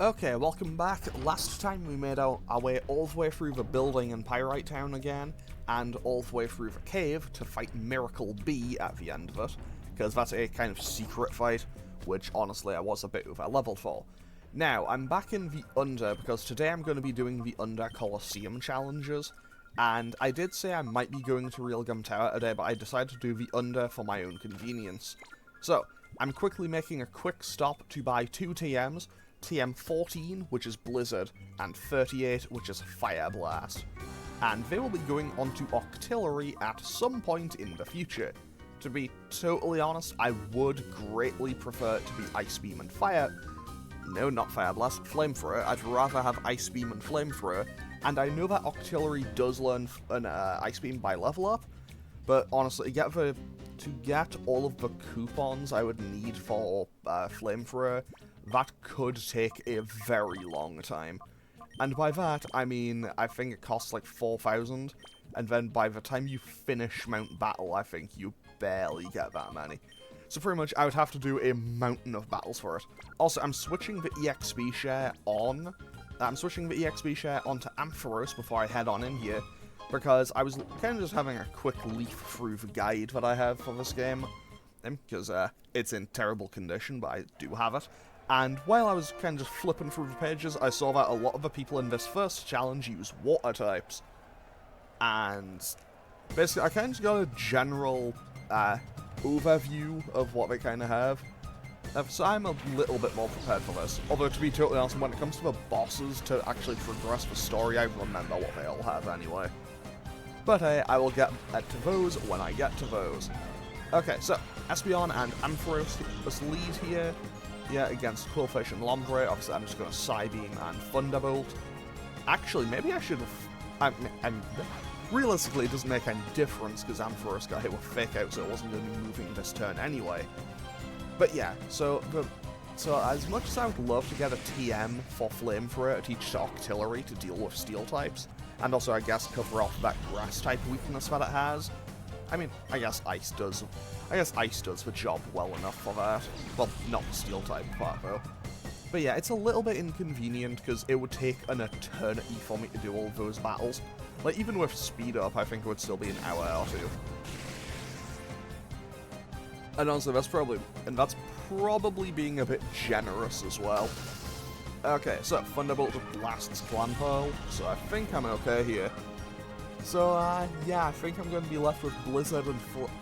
Okay, welcome back. Last time we made our way all the way through the building in Pyrite Town again, and all the way through the cave to fight Miracle B at the end of it, because that's a kind of secret fight, which honestly I was a bit over leveled for. Now, I'm back in the Under, because today I'm going to be doing the Under Colosseum challenges, and I did say I might be going to Realgam Tower today, but I decided to do the Under for my own convenience. So, I'm quickly making a quick stop to buy 2 TMs, TM14, which is Blizzard, and 38, which is Fire Blast. And they will be going onto Octillery at some point in the future. To be totally honest, I would greatly prefer it to be Ice Beam and Fire... No, not Fire Blast, Flamethrower. I'd rather have Ice Beam and Flamethrower, and I know that Octillery does learn an Ice Beam by level up, but honestly, to get all of the coupons I would need for Flamethrower, that could take a very long time. And by that, I mean, I think it costs like 4,000, and then by the time you finish Mount Battle, I think you barely get that many. So pretty much, I would have to do a mountain of battles for it. Also, I'm switching the EXP share on. I'm switching the EXP share onto Ampharos before I head on in here, because I was kind of just having a quick leaf through the guide that I have for this game, because it's in terrible condition, but I do have it. And while I was kind of just flipping through the pages, I saw that a lot of the people in this first challenge use water types. And basically, I kind of got a general overview of what they kind of have. So I'm a little bit more prepared for this. Although, to be totally honest, when it comes to the bosses to actually progress the story, I remember what they all have anyway. But hey, I will get to those when I get to those. Okay, so Espeon and Ampharos lead here. Yeah, against Quillfish and Lombre. Obviously, I'm just going to Psybeam and Thunderbolt. Actually, maybe I should have... realistically, it doesn't make any difference, because Ampharos got hit with Fake Out, so it wasn't going to be moving this turn anyway. But yeah, so as much as I would love to get a TM for Flamethrower to teach to Octillery to deal with Steel types, and also, I guess, cover off that Grass-type weakness that it has, I mean, I guess Ice does the job well enough for that. Well, not the Steel type part though. But yeah, it's a little bit inconvenient because it would take an eternity for me to do all those battles. Like, even with speed up, I think it would still be an hour or two. And honestly, that's probably being a bit generous as well. Okay, so Thunderbolt blasts Clanpearl, so I think I'm okay here. So, yeah, I think I'm going to be left with Blizzard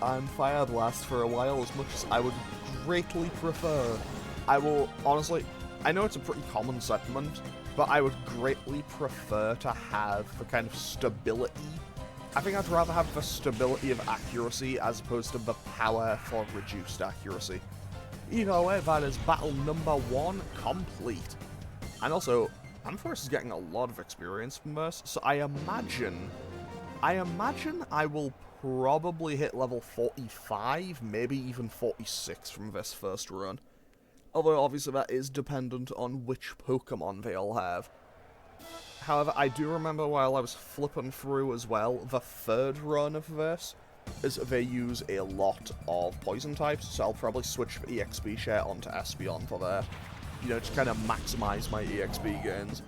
and Fire Blast for a while, as much as I would greatly prefer. I will, honestly, I know it's a pretty common sentiment, but I would greatly prefer to have the kind of stability. I think I'd rather have the stability of accuracy as opposed to the power for reduced accuracy. Either way, that is battle number 1 complete. And also, Ampharos is getting a lot of experience from this, so I imagine I will probably hit level 45, maybe even 46 from this first run. Although, obviously, that is dependent on which Pokemon they all have. However, I do remember while I was flipping through as well, the third run of this is they use a lot of poison types, so I'll probably switch the EXP share onto Espeon for that. You know, to kind of maximize my EXP gains.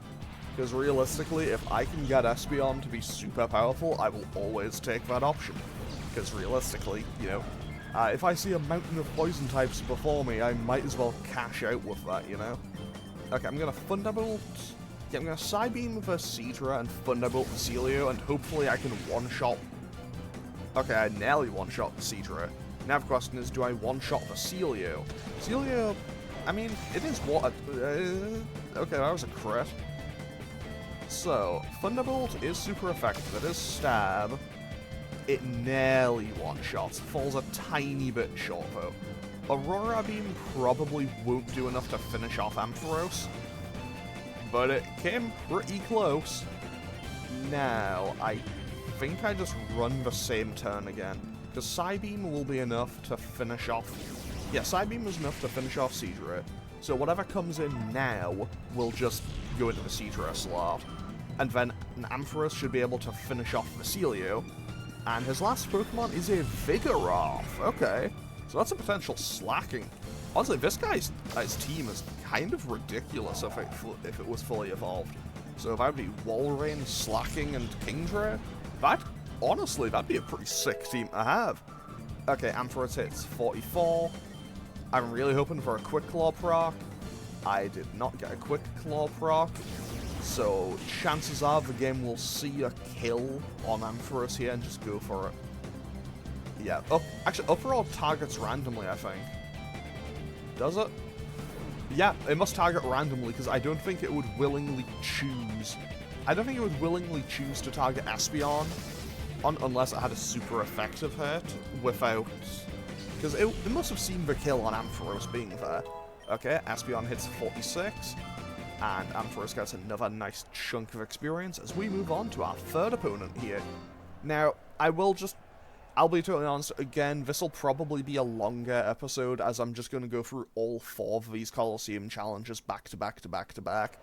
Because realistically, if I can get Espeon to be super powerful, I will always take that option. Because realistically, you know, if I see a mountain of poison types before me, I might as well cash out with that, you know? Okay, I'm going to Thunderbolt. Yeah, I'm going to Psybeam the Seadra and Thunderbolt the Celio, and hopefully I can one-shot... Okay, I nearly one-shot the Seadra. Now the question is, do I one-shot the Celio? Celio, I mean, it is what... okay, that was a crit. So, Thunderbolt is super effective. It is stab. It nearly one-shots. Falls a tiny bit short, though. Aurora Beam probably won't do enough to finish off Ampharos, but it came pretty close. Now, I think I just run the same turn again, because Psybeam will be enough to finish off... Yeah, Psybeam was enough to finish off Seadra, so whatever comes in now will just go into the Seadra slot. And then an Ampharos should be able to finish off the Celio. And his last Pokemon is a Vigoroth. Okay, so that's a potential slacking. Honestly, this guy's team is kind of ridiculous if it was fully evolved. So if I'd be Walrein, Slacking, and Kingdra, honestly, that'd be a pretty sick team to have. Okay, Ampharos hits 44. I'm really hoping for a Quick Claw proc. I did not get a Quick Claw proc. So chances are the game will see a kill on Ampharos here and just go for it. Yeah, actually, Upper targets randomly, I think. Does it? Yeah, it must target randomly, because I don't think it would willingly choose... I don't think it would willingly choose to target Espeon unless it had a super effective hit without... Because it must have seen the kill on Ampharos being there. Okay, Espeon hits 46, and Ampharos gets another nice chunk of experience as we move on to our third opponent here. Now, I'll be totally honest, again, this will probably be a longer episode, as I'm just going to go through all 4 of these Colosseum challenges back to back to back to back.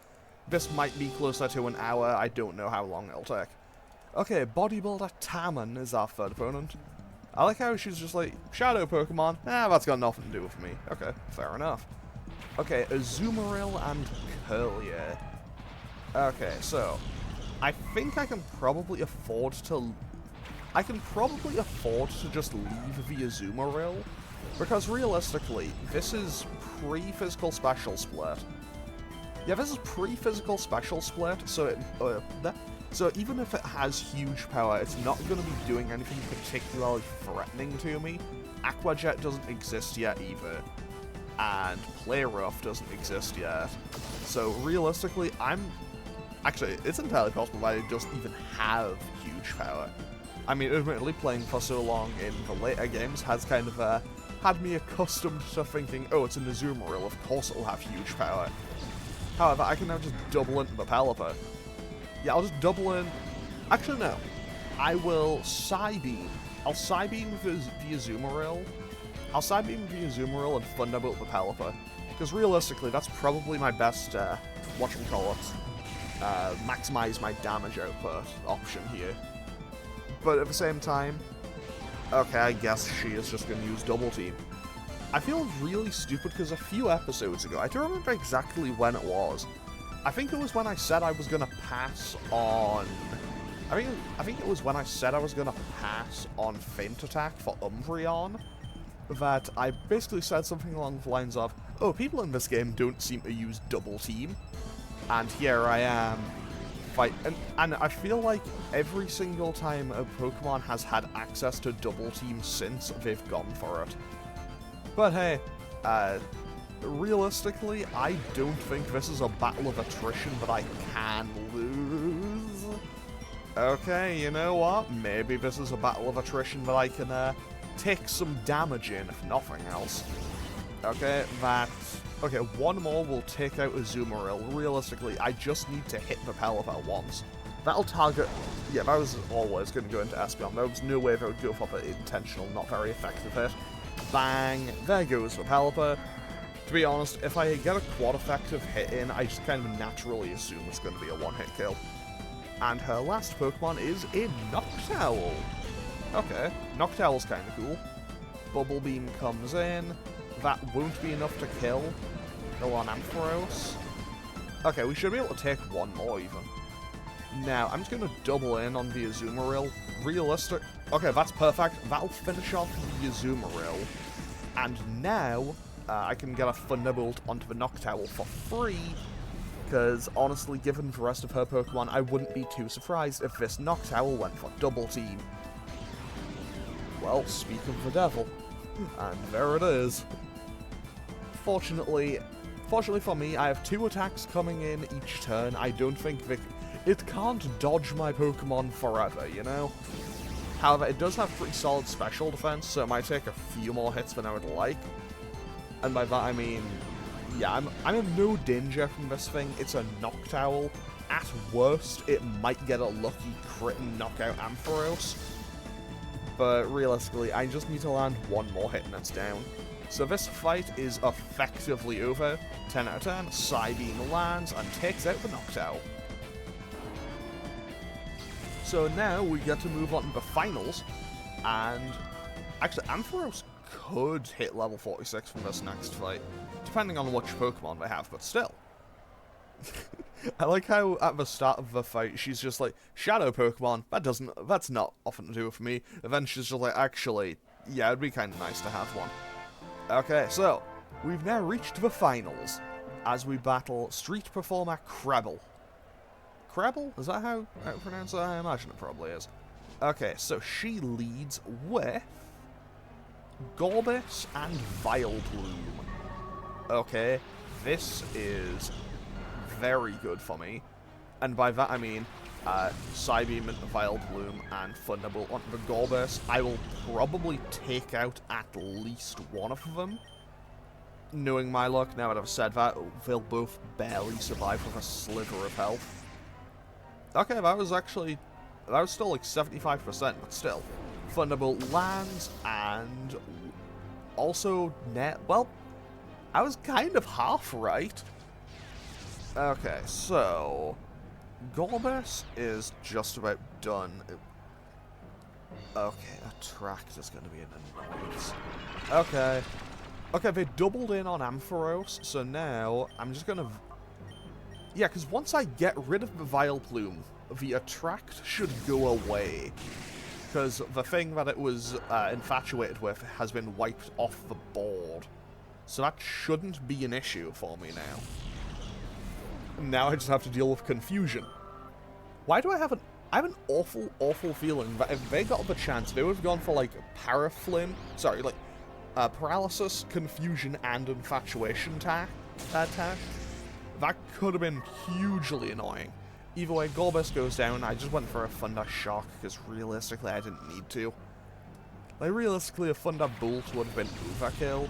This might be closer to an hour, I don't know how long it'll take. Okay, Bodybuilder Tamon is our third opponent. I like how she's just like, Shadow Pokemon, that's got nothing to do with me. Okay, fair enough. Okay, Azumarill and Curlier. Okay, so, I think I can probably afford to just leave the Azumarill, because realistically, this is pre-physical special split. Yeah, this is pre-physical special split, so so even if it has huge power, it's not going to be doing anything particularly threatening to me. Aqua Jet doesn't exist yet either, and Play Rough doesn't exist yet. So realistically, actually, it's entirely possible that it doesn't even have huge power. I mean, admittedly, playing for so long in the later games has kind of had me accustomed to thinking, oh, it's an Azumarill, of course it'll have huge power. However, I can now just double into the Pelipper. Yeah, I'll just double in... Actually, no. I will Psybeam. I'll Psybeam the Azumarill. I'll Psybeam the Azumarill and Thunderbolt the Pelipper. Because realistically, that's probably my best, maximize my damage output option here. But at the same time, okay, I guess she is just going to use Double Team. I feel really stupid because a few episodes ago, I don't remember exactly when it was. I think it was when I said I was going to pass on... I think it was when I said I was going to pass on Feint Attack for Umbreon, that I basically said something along the lines of, oh, people in this game don't seem to use Double Team, and here I am. And I feel like every single time a Pokemon has had access to Double Team since, they've gone for it. But hey, realistically, I don't think this is a battle of attrition that I can lose. Okay, you know what? Maybe this is a battle of attrition that I can take some damage in, if nothing else. Okay, okay, one more will take out Azumarill. Realistically, I just need to hit the Pelipper once. That'll target... Yeah, that was always going to go into Espeon. There was no way that would go for the intentional, not very effective hit. Bang! There goes the Pelipper. To be honest, if I get a quad effective hit in, I just kind of naturally assume it's going to be a one-hit kill. And her last Pokemon is a Noctowl. Okay, Noctowl's kind of cool. Bubble Beam comes in. That won't be enough to kill on Ampharos. Okay, we should be able to take one more even. Now, I'm just going to double in on the Azumarill. Realistic... Okay, that's perfect. That'll finish off the Azumarill. And now, I can get a Thunderbolt onto the Noctowl for free. Because, honestly, given the rest of her Pokemon, I wouldn't be too surprised if this Noctowl went for Double Team. Well, speak of the devil. And there it is. Fortunately for me, I have 2 attacks coming in each turn. I don't think it can't dodge my Pokemon forever, you know? However, it does have pretty solid special defense, so it might take a few more hits than I would like. And by that I mean, yeah, I'm in no danger from this thing. It's a Noctowl. At worst, it might get a lucky crit and knock out Ampharos. But realistically, I just need to land one more hit and it's down. So this fight is effectively over. 10 out of 10, Psybeam lands and takes out the Noctowl. So now we get to move on to the finals, and actually Ampharos could hit level 46 from this next fight, depending on which Pokemon they have, but still. I like how at the start of the fight she's just like, Shadow Pokemon, that's not often to do with me. And then she's just like, actually, yeah, it'd be kind of nice to have one. Okay, so, we've now reached the finals, as we battle street performer Krebel. Krebel? Is that how I pronounce it? I imagine it probably is. Okay, so she leads with Gorbis and Vileplume. Okay, this is very good for me. And by that I mean, Psybeam into Vileplume and Thunderbolt onto the Gorbis. I will probably take out at least one of them. Knowing my luck, now that I've said that, they'll both barely survive with a sliver of health. Okay, that was still like 75%, but still. Thunderbolt lands, and also well, I was kind of half right. Okay, so Gorbis is just about done. Okay, Attract is going to be an annoyance. Okay, they doubled in on Ampharos, so now I'm just going to... Yeah, because once I get rid of the Vileplume, the Attract should go away. Because the thing that it was infatuated with has been wiped off the board. So that shouldn't be an issue for me now. Now I just have to deal with confusion. Why do I have an awful, awful feeling that if they got the chance, they would have gone for, like, Paralysis, Confusion, and Infatuation tag. That could have been hugely annoying. Either way, Gorbis goes down. I just went for a Thunder Shock, because realistically I didn't need to. Like, realistically, a Thunder Bolt would have been overkill,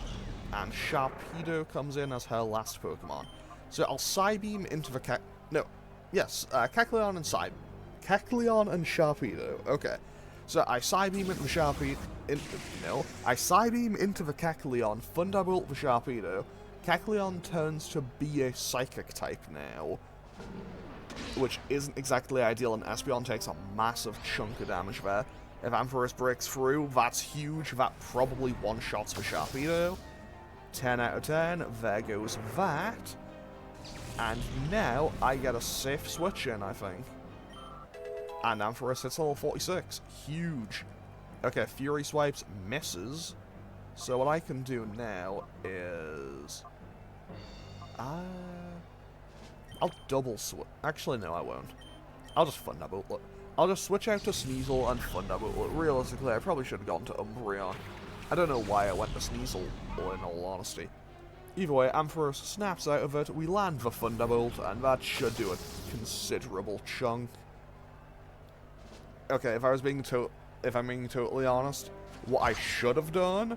and Sharpedo comes in as her last Pokemon. So I'll Psybeam into the Kecleon and Kecleon and Sharpedo. Okay. So I Psybeam into the Sharpedo. I Psybeam into the Kecleon, Thunderbolt the Sharpedo. Kecleon turns to be a Psychic type now, which isn't exactly ideal, and Espeon takes a massive chunk of damage there. If Ampharos breaks through, that's huge. That probably one-shots the Sharpedo. 10 out of 10. There goes that. And now I get a safe switch in, I think. And Ampharos hits level 46. Huge. Okay, Fury Swipes misses. So what I can do now is... I'll double switch. Actually, no, I won't. I'll just Thunderbolt it. I'll just switch out to Sneasel and Thunderbolt it. Realistically, I probably should have gone to Umbreon. I don't know why I went to Sneasel, in all honesty. Either way, Ampharos snaps out of it, we land the Thunderbolt, and that should do a considerable chunk. Okay, if I'm being totally honest, what I should have done,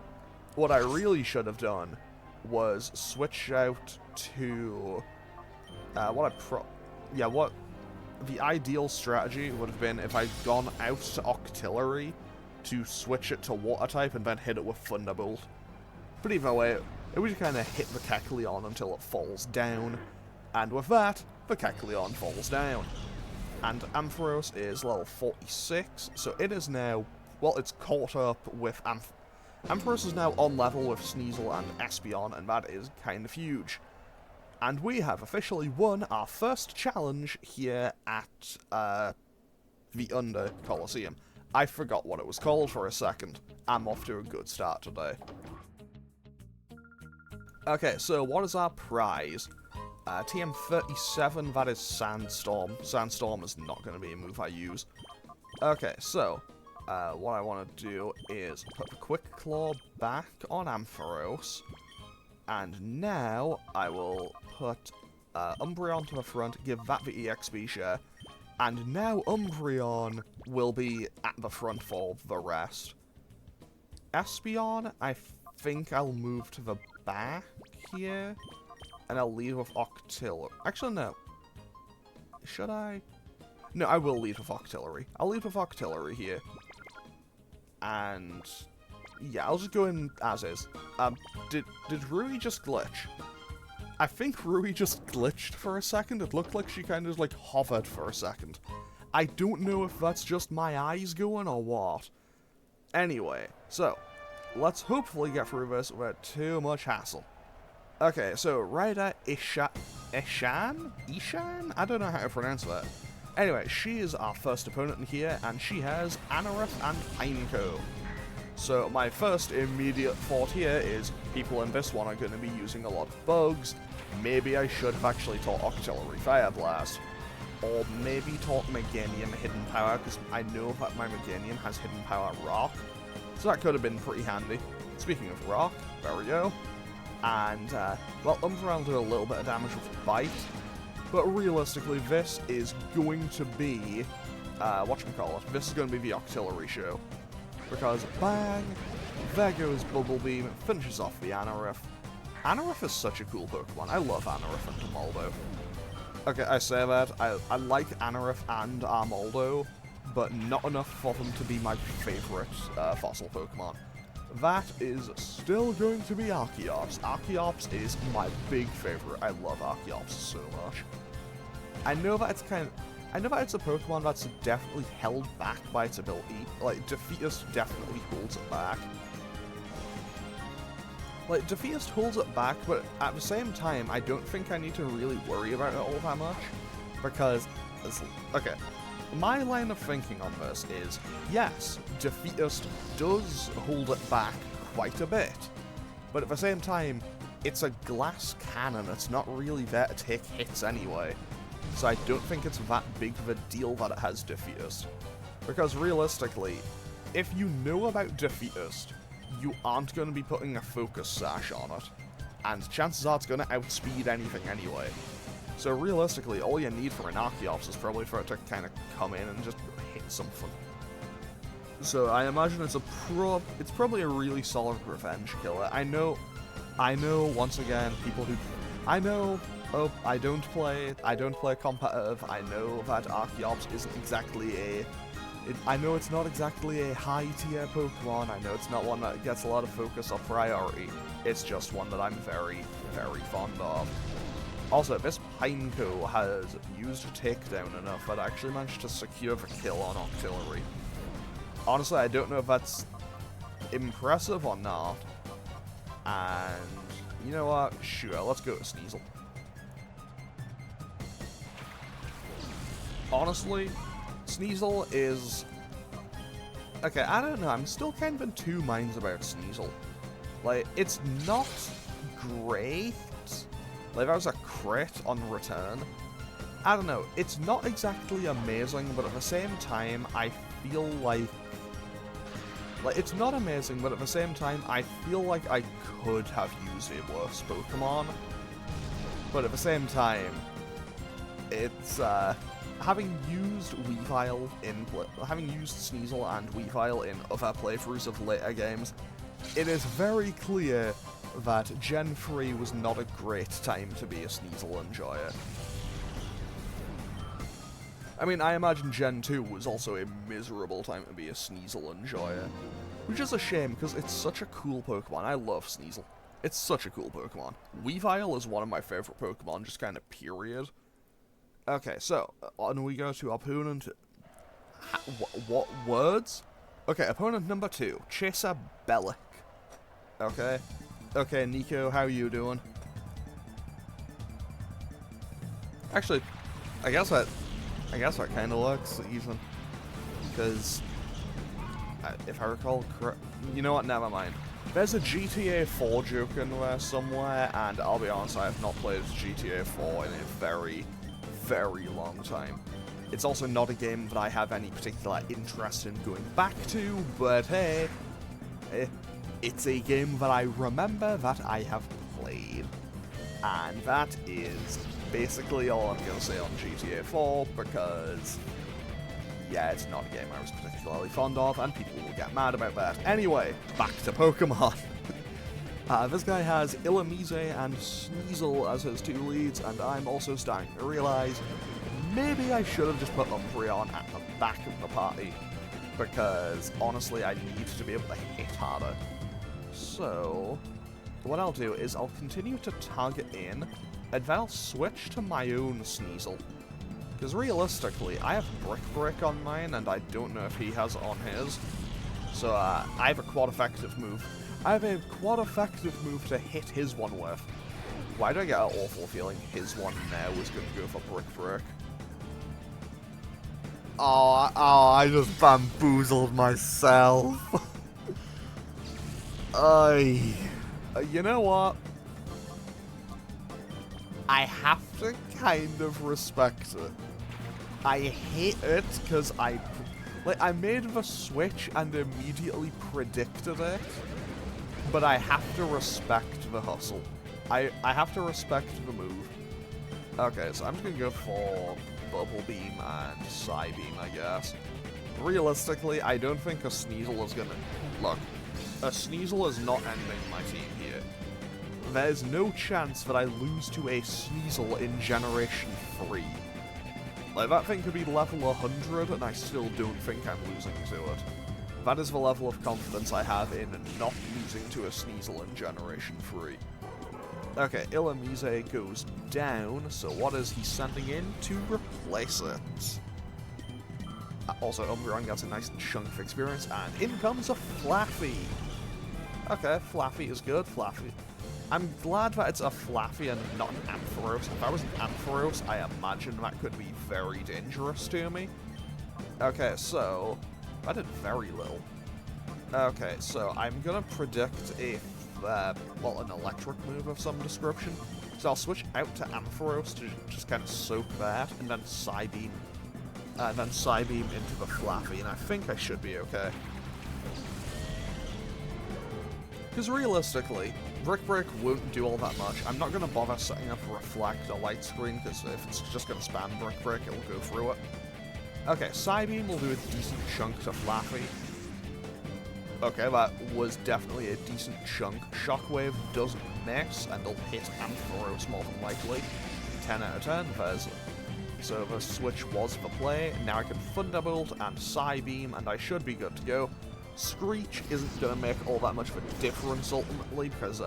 what I really should have done, was switch out to, the ideal strategy would have been if I'd gone out to Octillery to switch it to Water type and then hit it with Thunderbolt. But either way, it would kind of hit the Kecleon until it falls down, and with that, the Kecleon falls down. And Ampharos is level 46, so it is now, well, it's caught up with Ampharos is now on level with Sneasel and Espeon, and that is kind of huge. And we have officially won our first challenge here at the Under Colosseum. I forgot what it was called for a second. I'm off to a good start today. Okay, so what is our prize? TM37, that is Sandstorm. Sandstorm is not going to be a move I use. Okay, so, what I want to do is put the Quick Claw back on Ampharos. And now I will put Umbreon to the front, give that the EXP share. And now Umbreon will be at the front for the rest. Espeon, I think I'll move to the back here. And I'll lead with Octillery. Actually, no. Should I? No, I will lead with Octillery. I'll lead with Octillery here. And... yeah, I'll just go in as is. Did Rui just glitch? I think Rui just glitched for a second. It looked like she kind of, like, hovered for a second. I don't know if that's just my eyes going or what. Anyway, so, let's hopefully get through this without too much hassle. Okay, so Ryder Ishan? I don't know how to pronounce that. Anyway, she is our first opponent in here, and she has Anorith and Pineco. So my first immediate thought here is people in this one are going to be using a lot of bugs. Maybe I should have actually taught Octillery Fire Blast. Or maybe taught Meganium Hidden Power, because I know that my Meganium has Hidden Power Rock. So that could have been pretty handy. Speaking of Rock, there we go. And, well, Umbra will do a little bit of damage with Bite. But realistically, this is going to be, whatchamacallit, this is going to be the Octillery show. Because, bang, there goes Bubble Beam, finishes off the Anorith. Anorith is such a cool Pokemon. I love Anorith and Armaldo. Okay, I say that. I like Anorith and Armaldo, but not enough for them to be my favorite fossil Pokemon. That is still going to be Archeops. Archeops is my big favorite. I love Archeops so much. I know that it's a Pokemon that's definitely held back by its ability. Like, Defeatist definitely holds it back. Like, Defeatist holds it back, but at the same time, I don't think I need to really worry about it all that much. Because, okay, my line of thinking on this is, yes, Defeatist does hold it back quite a bit. But at the same time, it's a glass cannon, it's not really there to take hits anyway. So I don't think it's that big of a deal that it has Defeatist. Because realistically, if you know about Defeatist, you aren't going to be putting a Focus Sash on it, and chances are it's going to outspeed anything anyway. So realistically, all you need for an Archeops is probably for it to kind of come in and just hit something. So I imagine it's probably a really solid revenge killer. I know, once again, people who, I don't play competitive. I know that Archeops isn't exactly I know it's not exactly a high-tier Pokemon, I know it's not one that gets a lot of focus or priority, it's just one that I'm very, very fond of. Also, this Pineco has used Takedown enough that I actually managed to secure the kill on Octillery. Honestly, I don't know if that's impressive or not, and you know what, sure, let's go to Sneasel. Honestly, Sneasel is... okay, I don't know, I'm still kind of in two minds about Sneasel. Like, it's not great. Like, that was a crit on return. I don't know, it's not exactly amazing, but at the same time, I feel like... it's not amazing, but at the same time, I feel like I could have used a worse Pokemon. But at the same time, it's, having used Sneasel and Weavile in other playthroughs of later games, it is very clear that Gen 3 was not a great time to be a Sneasel enjoyer. I mean, I imagine Gen 2 was also a miserable time to be a Sneasel enjoyer. Which is a shame, because it's such a cool Pokemon. I love Sneasel. It's such a cool Pokemon. Weavile is one of my favorite Pokemon, just kind of period. Okay, so, on we go to opponent... what words? Okay, opponent number 2, Chaser Bellic. Okay. Okay, Nico, how you doing? Actually, I guess that kind of works, even. Because, if I recall correct... you know what, never mind. There's a GTA 4 joke in there somewhere, and I'll be honest, I have not played GTA 4 in a very, very long time. It's also not a game that I have any particular interest in going back to, but hey, it's a game that I remember that I have played. And that is basically all I'm going to say on GTA 4, because, yeah, it's not a game I was particularly fond of, and people will get mad about that. Anyway, back to Pokemon. This guy has Illumise and Sneasel as his 2 leads, and I'm also starting to realize maybe I should have just put Umbreon at the back of the party, because honestly I need to be able to hit harder. So, what I'll do is I'll continue to target in, and then I'll switch to my own Sneasel. Because realistically, I have Brick on mine, and I don't know if he has it on his. So I have a quad effective move. I have a quad effective move to hit his one with. Why do I get an awful feeling his one now is going to go for Brick Break? Oh, I just bamboozled myself. You know what? I have to kind of respect it. I hate it because I made the switch and immediately predicted it, but I have to respect the hustle. I have to respect the move. Okay, so I'm just gonna go for Bubble Beam and Psy Beam, I guess. Realistically, I don't think a Sneasel is gonna... Look, a Sneasel is not ending my team here. There's no chance that I lose to a Sneasel in Generation 3. Like, that thing could be level 100, and I still don't think I'm losing to it. That is the level of confidence I have in not losing to a Sneasel in Generation 3. Okay, Illumise goes down, so what is he sending in to replace it? Also, Umbreon gets a nice chunk of experience, and in comes a Flaffy! Okay, Flaffy is good, Flaffy. I'm glad that it's a Flaffy and not an Ampharos. If I was an Ampharos, I imagine that could be very dangerous to me. Okay, so... I did very little. Okay, so I'm gonna predict a... well, an electric move of some description. So I'll switch out to Ampharos to just kind of soak that, and then Psybeam. Then Psybeam into the Flaffy, and I think I should be okay. Because realistically, Brick Break won't do all that much. I'm not going to bother setting up a Reflect or Light Screen, because if it's just going to spam Brick Break, it'll go through it. Okay, Psybeam will do a decent chunk to Flaffy. Okay, that was definitely a decent chunk. Shockwave doesn't miss, and it'll hit Ampharos more than likely. 10 out of 10, there's... So the switch was the play. Now I can Thunderbolt and Psybeam, and I should be good to go. Screech isn't going to make all that much of a difference ultimately, because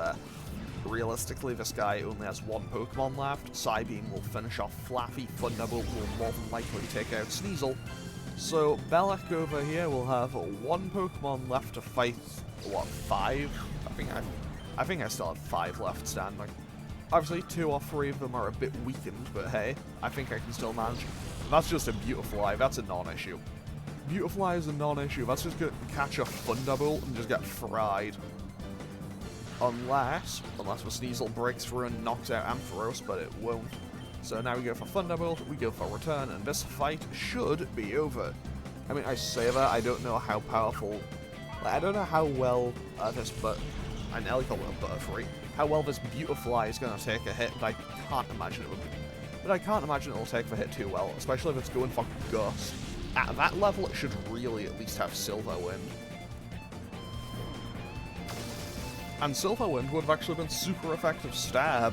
realistically this guy only has one Pokemon left. Psybeam will finish off Flaffy, Thunderbolt will more than likely take out Sneasel. So Belek over here will have one Pokemon left to fight, what, 5? I think I still have 5 left standing. Obviously 2 or 3 of them are a bit weakened, but hey, I think I can still manage. That's just a Beautifly, that's a non-issue. Beautifly is a non-issue. That's just going to catch a Thunderbolt and just get fried. Unless the Sneasel breaks through and knocks out Ampharos, but it won't. So now we go for Thunderbolt, we go for Return, and this fight should be over. I mean, I say that, I don't know how powerful... I don't know how well this, but... I nearly called it a Butterfree. How well this Beautifly is going to take a hit, but I can't imagine it would. But I can't imagine it'll take the hit too well, especially if it's going for Gust. At that level, it should really at least have Silver Wind. And Silver Wind would have actually been super effective stab.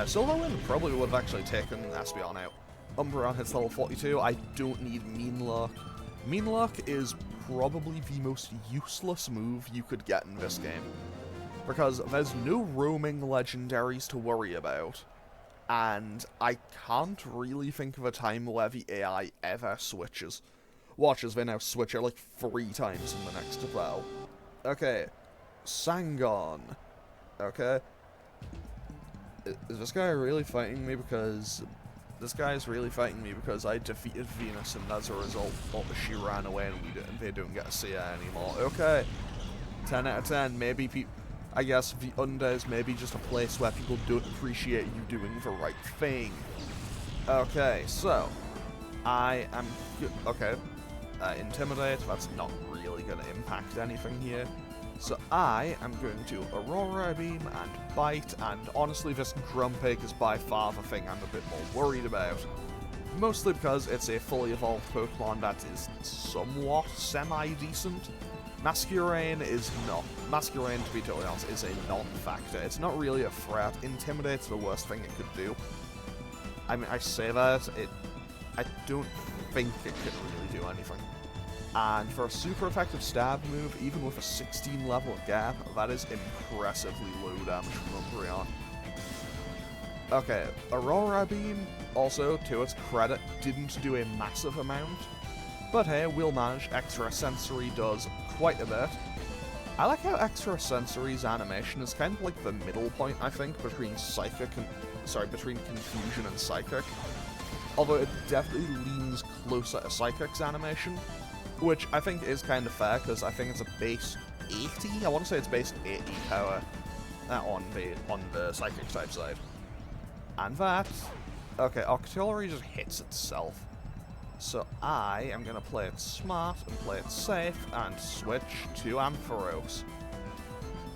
Silver Wind probably would have actually taken Espeon out. Umbreon hits level 42, I don't need Mean Luck. Mean Luck is probably the most useless move you could get in this game. Because there's no roaming legendaries to worry about. And I can't really think of a time where the AI ever switches. Watch as they now switch it like 3 times in the next battle. Okay, Sangon. Okay. Is this guy really fighting me because... This guy is really fighting me because I defeated Venus and as a result, she ran away and they don't get to see her anymore. Okay. 10 out of 10, maybe I guess the Under is maybe just a place where people don't appreciate you doing the right thing. Okay, so I am okay. Intimidate, that's not really going to impact anything here. So I am going to Aurora Beam and Bite, and honestly this Grumpig is by far the thing I'm a bit more worried about. Mostly because it's a fully evolved Pokemon that is somewhat semi-decent. Masquerain is not. Masquerain, to be totally honest, is a non-factor. It's not really a threat. Intimidate's the worst thing it could do. I mean, I say that, I don't think it can really do anything. And for a super effective stab move, even with a 16 level gap, that is impressively low damage from Umbreon. Okay, Aurora Beam, also, to its credit, didn't do a massive amount. But hey, we'll manage. Extra Sensory does quite a bit. I like how Extrasensory's animation is kind of like the middle point, I think, between between Confusion and Psychic. Although it definitely leans closer to Psychic's animation, which I think is kind of fair, because I think it's a base 80? I want to say it's base 80 power on the Psychic type side. And that... Okay, Octillery just hits itself. So I am going to play it smart and play it safe and switch to Ampharos.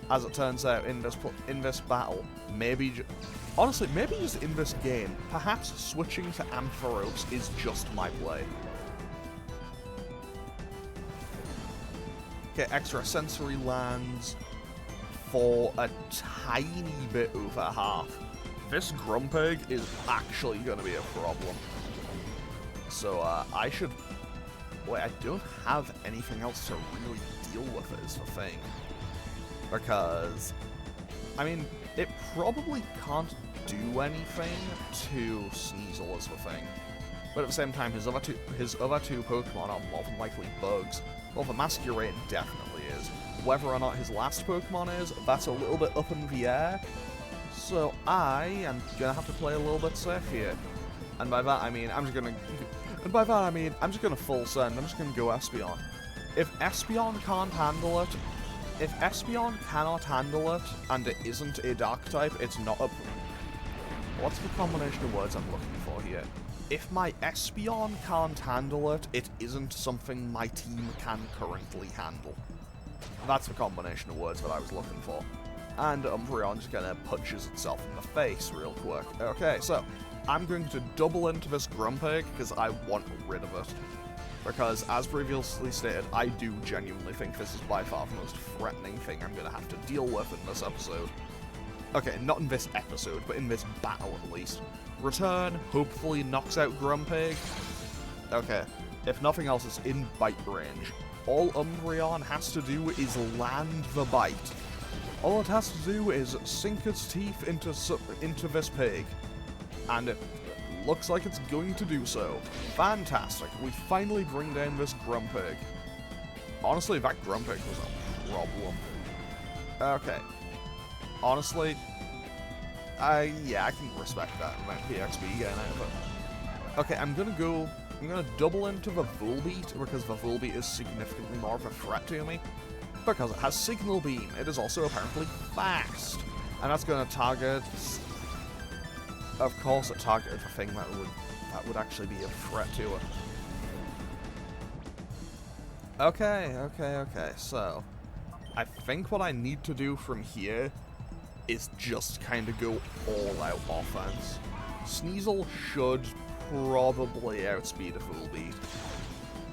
As it turns out, in this battle, honestly, maybe just in this game, perhaps switching to Ampharos is just my play. Okay, Extrasensory lands for a tiny bit over half. This Grumpig is actually going to be a problem. So, I should... Wait, I don't have anything else to really deal with it, is the thing. Because... I mean, it probably can't do anything to Sneasel, is the thing. But at the same time, his other two Pokemon are more than likely bugs. Well, the Masquerain definitely is. Whether or not his last Pokemon is, that's a little bit up in the air. So I am gonna have to play a little bit safe here. And by that I mean I'm just gonna full send. I'm just gonna go Espeon. If Espeon can't handle it, if Espeon cannot handle it and it isn't a dark type, it's not a... What's the combination of words I'm looking for here? If my Espeon can't handle it, it isn't something my team can currently handle. That's the combination of words that I was looking for. And Umbreon just kind of punches itself in the face real quick. Okay, so I'm going to double into this Grumpig because I want rid of it. Because, as previously stated, I do genuinely think this is by far the most threatening thing I'm going to have to deal with in this episode. Okay, not in this episode, but in this battle at least. Return, hopefully knocks out Grumpig. Okay, if nothing else, it's in bite range. All Umbreon has to do is land the bite. All it has to do is sink its teeth into this pig. And it looks like it's going to do so. Fantastic. We finally bring down this Grumpig. Honestly, that Grumpig was a problem. Okay. Honestly, yeah, I can respect that amount of PXP getting out of it. Okay, I'm gonna double into the Volbeat, because the Volbeat is significantly more of a threat to me. Because it has Signal Beam. It is also apparently fast. And that's gonna target... Of course it targeted the thing that would actually be a threat to it. Okay, so... I think what I need to do from here is just kind of go all-out offense. Sneasel should probably outspeed a Volbeat.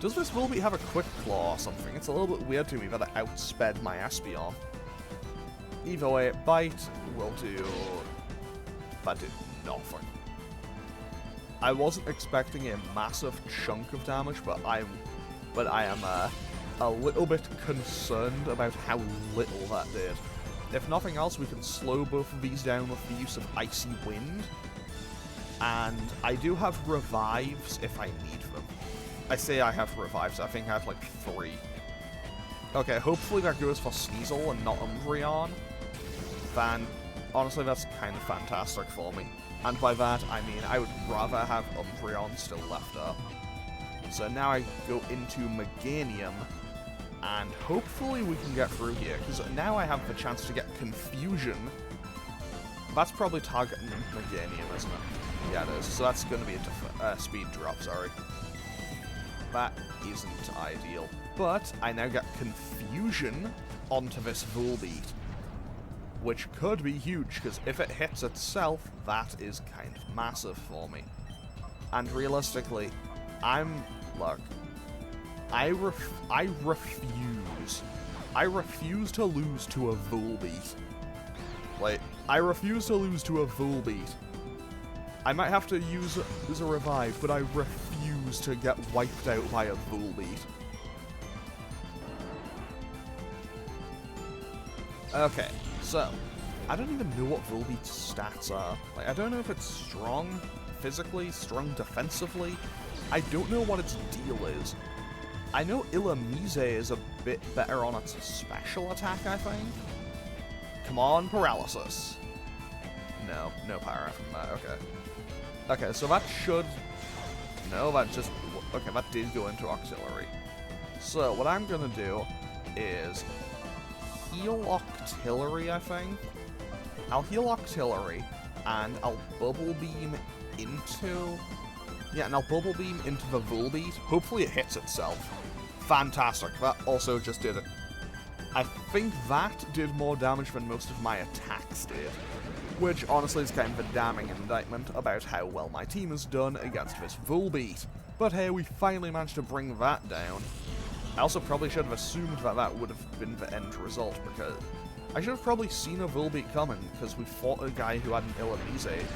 Does this Volbeat have a Quick Claw or something? It's a little bit weird to me that it outsped my Espeon. Either way, Bite will do... That did nothing. I wasn't expecting a massive chunk of damage, but I am a little bit concerned about how little that did. If nothing else, we can slow both of these down with the use of Icy Wind. And I do have revives if I need them. I say I have revives, I think I have like 3. Okay, hopefully that goes for Sneasel and not Umbreon. Then, honestly, that's kind of fantastic for me. And by that, I mean I would rather have Umbreon still left up. So now I go into Meganium, and hopefully we can get through here, because now I have the chance to get Confusion. That's probably targeting Meganium, isn't it? Yeah, it is. So that's going to be a speed drop, sorry. That isn't ideal. But I now get Confusion onto this Volbeat, which could be huge, because if it hits itself, that is kind of massive for me. And realistically, look, I refuse. I refuse to lose to a Volbeat. Like, I refuse to lose to a Volbeat. I might have to use a revive, but I refuse to get wiped out by a Volbeat. Okay, so, I don't even know what Volbeat's stats are. Like, I don't know if it's strong physically, strong defensively. I don't know what its deal is. I know Illumise is a bit better on its special attack, I think. Come on, Paralysis. No, no power from that, okay. Okay, so that should... No, that just... Okay, that did go into Auxiliary. So, what I'm gonna do is heal Octillery, I think. I'll heal Octillery, and I'll Bubble Beam into... Yeah, and I'll Bubble Beam into the Volbeat. Hopefully it hits itself. Fantastic. That also just did it. I think that did more damage than most of my attacks did. Which, honestly, is kind of a damning indictment about how well my team has done against this Volbeat. But hey, we finally managed to bring that down. I also probably should have assumed that that would have been the end result, because I should have probably seen a Volbeat coming, because we fought a guy who had an Illumise in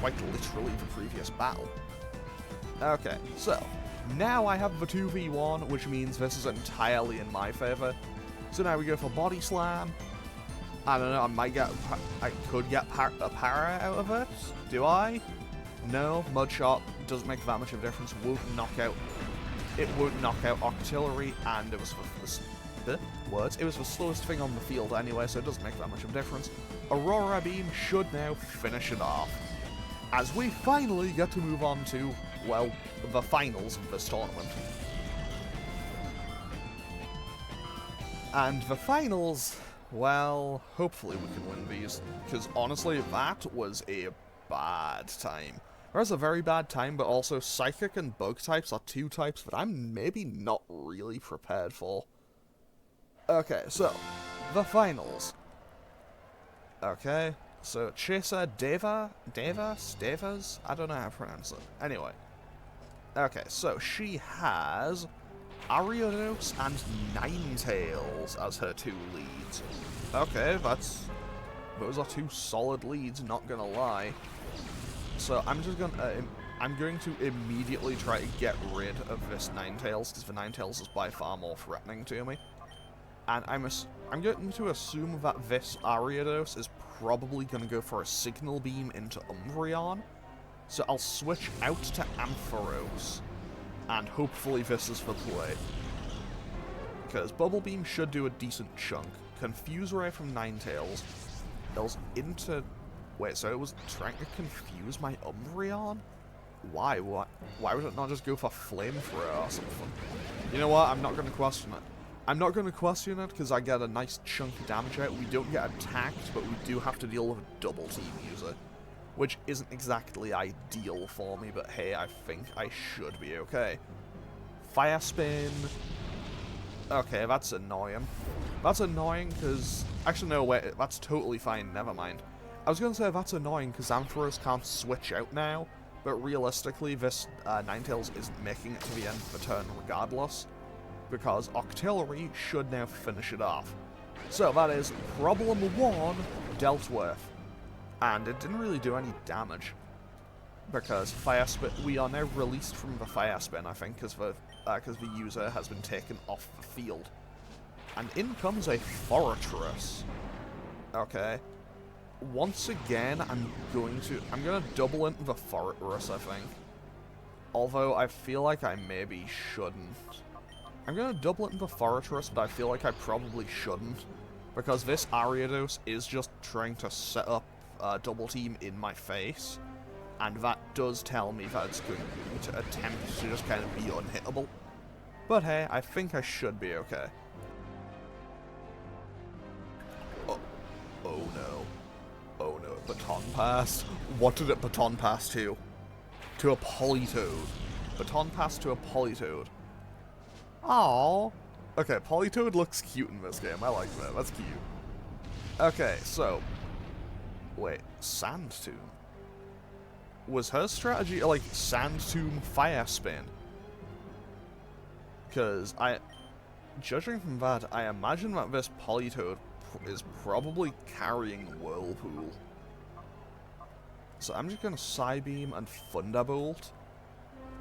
quite literally the previous battle. Okay, so, now I have the 2v1, which means this is entirely in my favour. So now we go for Body Slam. I don't know, I could get a para out of it. Do I? No, Mud Shot doesn't make that much of a difference. Won't knock out Octillery, and it was it was the slowest thing on the field anyway, so it doesn't make that much of a difference. Aurora Beam should now finish it off, as we finally get to move on to, well, the finals of this tournament. And the finals, well, hopefully we can win these, because honestly, that was a bad time. That was a very bad time, but also Psychic and Bug types are two types that I'm maybe not really prepared for. Okay, so, the finals. Okay, so Chaser Devas? I don't know how to pronounce it. Anyway. Okay, so she has Ariados and Ninetales as her two leads. Okay, those are two solid leads, not gonna lie. So I'm going to immediately try to get rid of this Ninetales, because the Ninetales is by far more threatening to me. And I'm going to assume that this Ariados is probably going to go for a Signal Beam into Umbreon. So I'll switch out to Ampharos, and hopefully this is the play. Because Bubble Beam should do a decent chunk. Confuse Ray from Ninetales goes into... Wait, so it was trying to confuse my Umbreon? Why? Why would it not just go for Flamethrower or something? You know what? I'm not going to question it. I'm not going to question it because I get a nice chunk of damage out. We don't get attacked, but we do have to deal with a double team user, which isn't exactly ideal for me, but hey, I think I should be okay. Fire Spin. Okay, that's annoying. That's annoying because... Actually, no, wait, that's totally fine, never mind. I was going to say that's annoying because Ampharos can't switch out now, but realistically, this Ninetales isn't making it to the end of the turn regardless, because Octillery should now finish it off. So that is problem 1 dealt with. And it didn't really do any damage, because Fire Spin, we are now released from the Fire Spin, I think, because the user has been taken off the field. And in comes a Fortress. Okay. Once again, I'm gonna double into the Fortress, I think. Although I feel like I maybe shouldn't. I'm gonna double into the Fortress, but I feel like I probably shouldn't, because this Ariados is just trying to set up a double team in my face, and that does tell me that it's going to attempt to just kind of be unhittable. But hey, I think I should be okay. Oh no. Oh no, Baton Pass. What did it Baton Pass to? To a Politoed. Baton Pass to a Politoed. Aww. Okay, Politoed looks cute in this game. I like that. That's cute. Okay, so... Wait, Sand Tomb? Was her strategy like Sand Tomb Fire Spin? Because judging from that, I imagine that this Politoed is probably carrying Whirlpool. So I'm just going to Psybeam and Thunderbolt.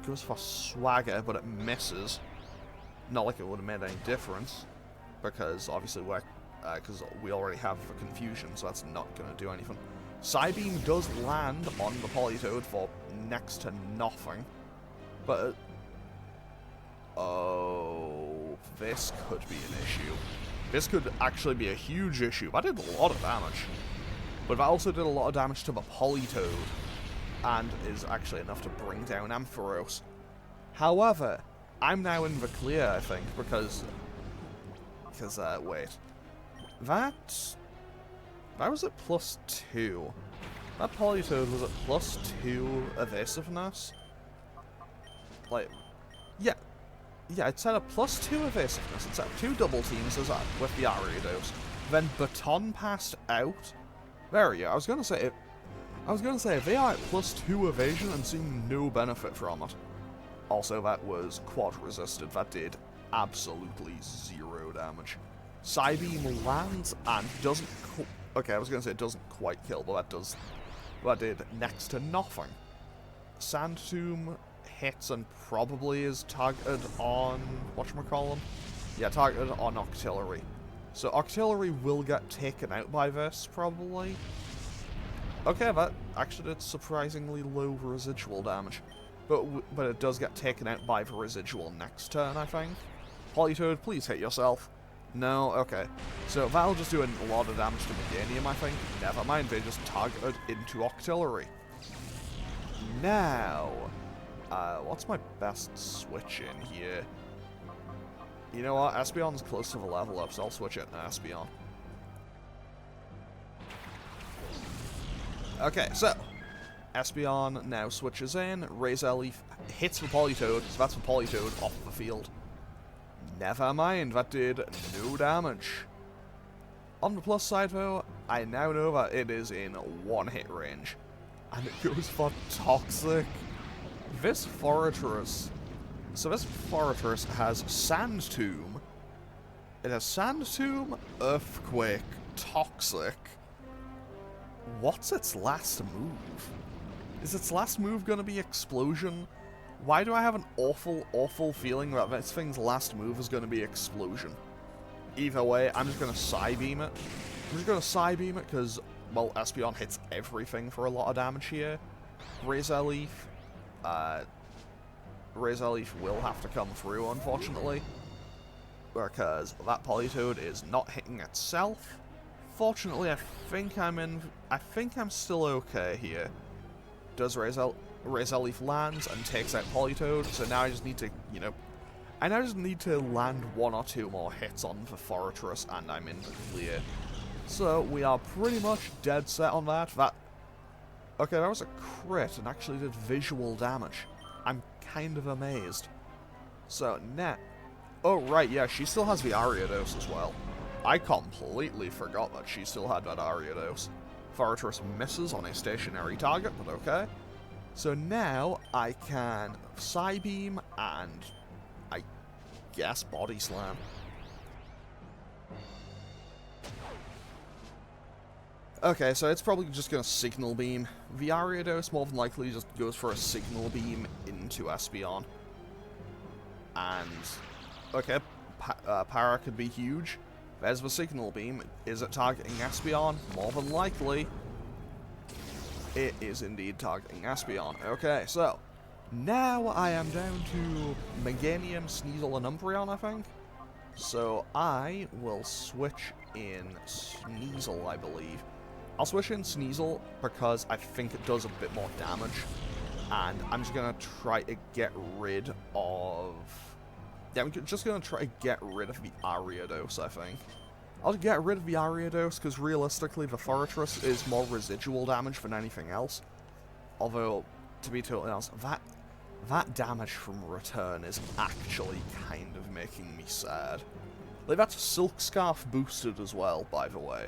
Goes for Swagger, but it misses. Not like it would have made any difference, because obviously we already have the Confusion, so that's not going to do anything. Psybeam does land on the Politoed for next to nothing, but... oh... this could be an issue. This could actually be a huge issue. That did a lot of damage. But that also did a lot of damage to the Politoad, and is actually enough to bring down Ampharos. However, I'm now in the clear, I think, because wait. That was at +2. That Politoad was at +2 evasiveness. Like, yeah, it's at a +2 evasiveness. It's at 2 double teams with the Ariados. Then Baton passed out. There we go. I was gonna say they are at +2 evasion and seeing no benefit from it. Also, that was quad resisted. That did absolutely 0 damage. Psybeam lands and doesn't. Okay, I was gonna say it doesn't quite kill, but that did next to nothing. Sand Tomb hits and probably is targeted on whatchamacallem? Yeah, targeted on Octillery. So Octillery will get taken out by this, probably. Okay, that actually did surprisingly low residual damage. But it does get taken out by the residual next turn, I think. Politoad, please hit yourself. No? Okay. So that'll just do a lot of damage to Meganium, I think. Never mind, they just targeted into Octillery. Now, what's my best switch in here? You know what? Espeon's close to the level up, so I'll switch it to Espeon. Okay, so Espeon now switches in. Razor Leaf hits the Politoad, so that's the Politoad off the field. Never mind, that did no damage. On the plus side, though, I now know that it is in 1-hit range. And it goes for Toxic. This Fortress... So this Fortress has Sand Tomb. It has Sand Tomb, Earthquake, Toxic. What's its last move? Is its last move gonna be Explosion? Why do I have an awful, awful feeling that this thing's last move is gonna be Explosion? Either way, I'm just gonna Psybeam it. I'm just gonna Psybeam it because, well, Espeon hits everything for a lot of damage here. Razor Leaf will have to come through, unfortunately, because that Politoad is not hitting itself. Fortunately, I think I'm still okay here. Does Razor Leaf lands and takes out Politoad, so now I just need to, I now just need to land 1 or 2 more hits on the Fortress, and I'm in the clear. So we are pretty much dead set on that. Okay, that was a crit and actually did visual damage. I'm kind of amazed. So, oh, right, yeah, she still has the Ariados as well. I completely forgot that she still had that Ariados. Fortress misses on a stationary target, but okay. So now I can Psybeam and, I guess, Body Slam. Okay, so it's probably just going to Signal Beam. The Ariados more than likely just goes for a Signal Beam into Espeon. And, okay, Para could be huge. There's the Signal Beam. Is it targeting Espeon? More than likely. It is indeed targeting Espeon. Okay, so, now I am down to Meganium, Sneasel, and Umbreon, I think. So I will switch in Sneasel, I believe. I'll switch in Sneasel because I think it does a bit more damage. And I'm just going to try to get rid of... Yeah, I'm just going to try to get rid of the Ariados, I think. I'll get rid of the Ariados because realistically the Fortress is more residual damage than anything else. Although, to be totally honest, that damage from Return is actually kind of making me sad. Like, that's Silk Scarf boosted as well, by the way.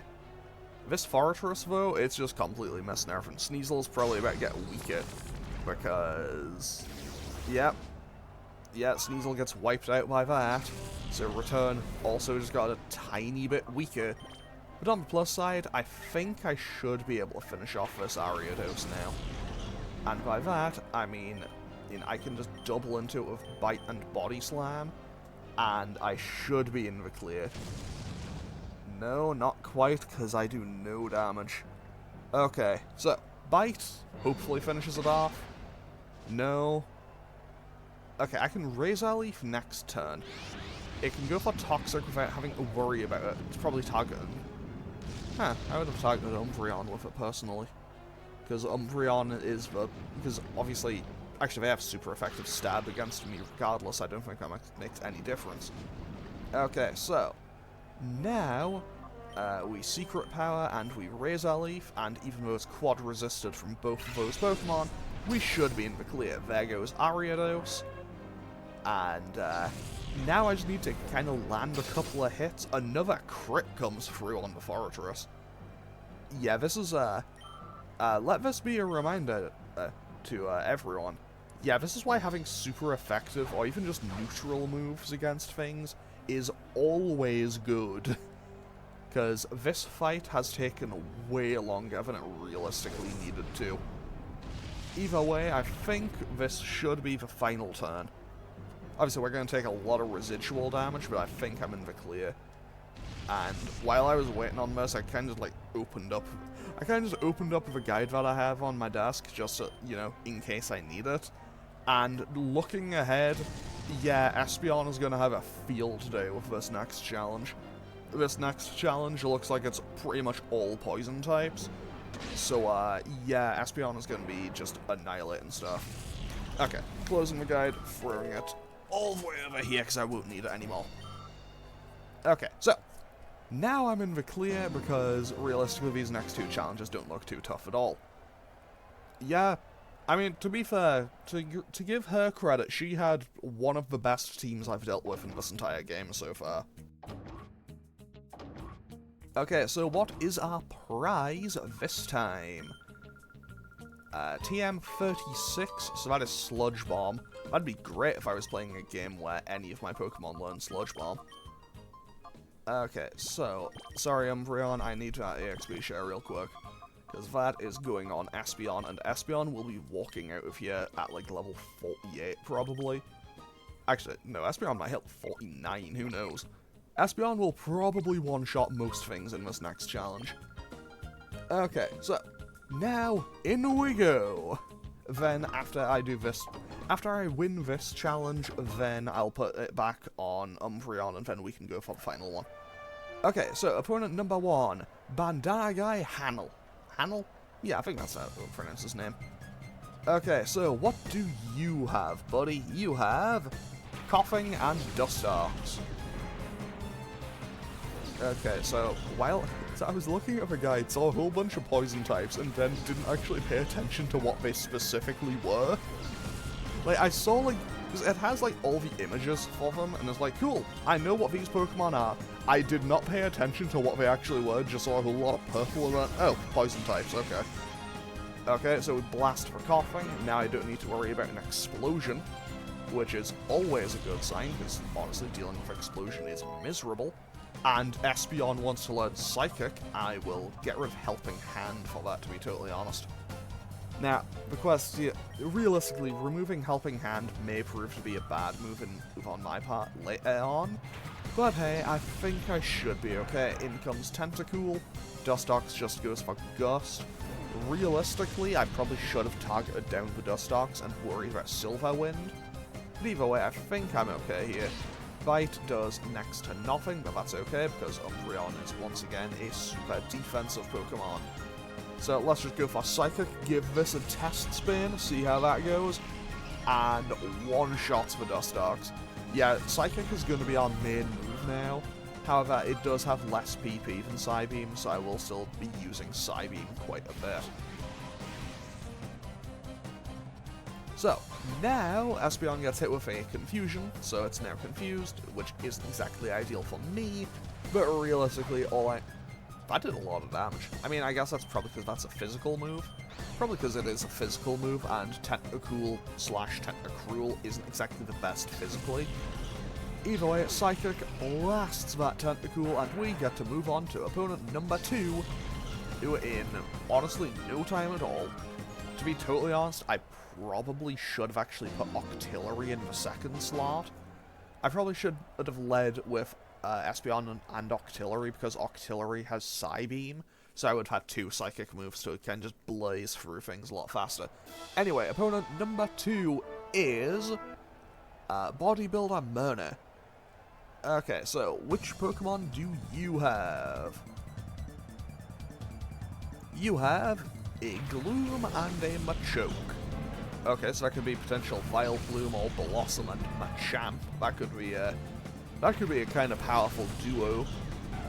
This Fortress, though, it's just completely misnerving. Sneasel's probably about to get weaker, because... Yep. Yeah, Sneasel gets wiped out by that. So Return also just got a tiny bit weaker. But on the plus side, I think I should be able to finish off this Ariados now. And by that, I mean I can just double into it with Bite and Body Slam, and I should be in the clear. No, not quite, because I do no damage. Okay, so, Bite hopefully finishes it off. No. Okay, I can Razor Leaf next turn. it can go for Toxic without having to worry about it. It's probably targeted. Huh, I would have targeted Umbreon with it, personally. Because Umbreon is the... Because, obviously... Actually, they have super effective stab against me regardless. I don't think that makes any difference. Okay, so... Now... we Secret Power and we Razor Leaf, and even though it's quad resisted from both of those Pokemon, we should be in the clear. There goes Ariados. And, now I just need to kind of land a couple of hits. Another crit comes through on the Fortress. Yeah, this is, let this be a reminder to everyone. Yeah, this is why having super effective, or even just neutral moves against things is always good. Because this fight has taken way longer than it realistically needed to. Either way, I think this should be the final turn. Obviously, we're going to take a lot of residual damage, but I think I'm in the clear. And while I was waiting on this, I kind of like opened up... I kind of just opened up the guide that I have on my desk, just so, you know, in case I need it. And looking ahead, yeah, Espeon is going to have a field day with this next challenge. This next challenge looks like it's pretty much all poison types. So, yeah, Espeon is going to be just annihilating stuff. Okay, closing the guide, throwing it all the way over here because I won't need it anymore. Okay, so, now I'm in the clear because realistically these next two challenges don't look too tough at all. Yeah, I mean, to be fair, to give her credit, she had one of the best teams I've dealt with in this entire game so far. Okay, so what is our prize this time? TM36, so that is Sludge Bomb. That'd be great if I was playing a game where any of my Pokemon learn Sludge Bomb. Okay, so, sorry Umbreon, I need that EXP share real quick. Because that is going on Espeon, and Espeon will be walking out of here at like level 48, probably. Actually, no, Espeon might hit 49, who knows. Espeon will probably one-shot most things in this next challenge. Okay, so, now, in we go! Then, after I do this, after I win this challenge, then I'll put it back on Umbreon, and then we can go for the final one. Okay, so, opponent number 1, Bandana Guy Hannel. Hannel? Yeah, I think that's how we'll pronounce his name. Okay, so, what do you have, buddy? You have Coughing and Dustox. Okay, so I was looking at the guide, saw a whole bunch of poison types, and then didn't actually pay attention to what they specifically were. Like, I saw, like, because it has, like, all the images for them, and it's like, cool, I know what these Pokemon are. I did not pay attention to what they actually were, just saw a whole lot of purple and went, oh, poison types, okay. Okay, so we blast for Coughing, now I don't need to worry about an explosion, which is always a good sign, because honestly, dealing with explosion is miserable. And Espeon wants to learn Psychic, I will get rid of Helping Hand for that, to be totally honest. Now, the question, realistically, removing Helping Hand may prove to be a bad move on my part later on, but hey, I think I should be okay. In comes Tentacool, Dustox just goes for Gust. Realistically, I probably should have targeted down the Dustox and worried about Silver Wind, but either way, I think I'm okay here. Bite does next to nothing, but that's okay, because Umbreon is once again a super defensive Pokemon. So let's just go for Psychic, give this a test spin, see how that goes, and one-shots for Dustox. Yeah, Psychic is going to be our main move now, however, it does have less PP than Psybeam, so I will still be using Psybeam quite a bit. So, now Espeon gets hit with a Confusion, so it's now confused, which isn't exactly ideal for me, but realistically, that did a lot of damage. I mean, I guess that's probably because that's a physical move. Probably because it is a physical move, and Tentacool/Tentacruel isn't exactly the best physically. Either way, Psychic blasts that Tentacool, and we get to move on to opponent number 2, who in, honestly, no time at all. To be totally honest, I probably should have actually put Octillery in the second slot. I probably should have led with Espeon and Octillery, because Octillery has Psybeam, so I would have had 2 Psychic moves to kind of just blaze through things a lot faster. Anyway, opponent number 2 is Bodybuilder Myrna. Okay, so which Pokemon do you have? You have a Gloom and a Machoke. Okay, so that could be potential Vileplume or Blossom and Machamp. That could be a kind of powerful duo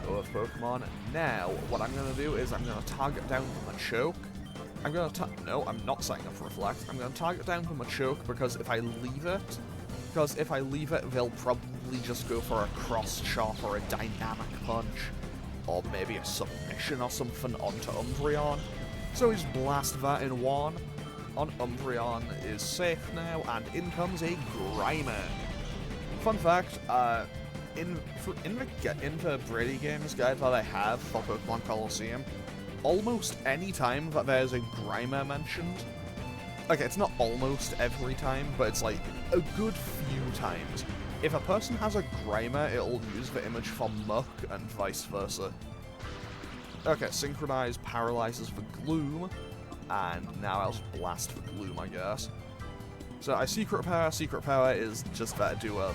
of Pokemon. Now, what I'm gonna do is I'm gonna target down the Machoke. No, I'm not setting up Reflect. I'm gonna target down the Machoke because if I leave it, they'll probably just go for a cross chop or a dynamic punch, or maybe a submission or something onto Umbreon. So just blast that in one. On Umbreon is safe now, and in comes a Grimer. Fun fact, in the Brady Games guide that I have for Pokemon Colosseum, almost any time that there's a Grimer mentioned, okay, it's not almost every time, but it's like a good few times. If a person has a Grimer, it'll use the image for Muck and vice versa. Okay, Synchronize paralyzes the Gloom, and now I'll just blast the Gloom, I guess. So I Secret Power is just there to do I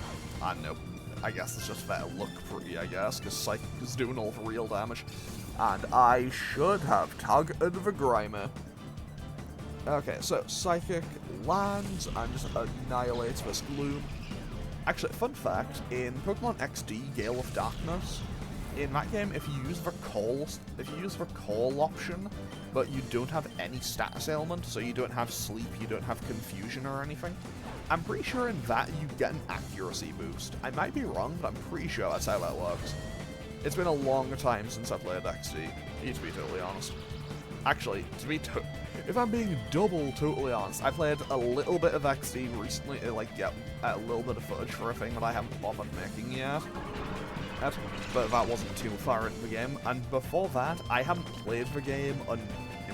don't know, I guess it's just there to look pretty, I guess, because Psychic is doing all the real damage. And I should have targeted the Grimer. Okay, so Psychic lands and just annihilates this Gloom. Actually, fun fact, in Pokemon XD Gale of Darkness, in that game, if you use the call option, but you don't have any status ailment, so you don't have sleep, you don't have confusion or anything, I'm pretty sure in that you get an accuracy boost. I might be wrong, but I'm pretty sure that's how that works. It's been a long time since I played XD, to be totally honest. Actually, if I'm being totally honest, I played a little bit of XD recently to get a little bit of footage for a thing that I haven't bothered making yet. But that wasn't too far into the game, and before that, I haven't played the game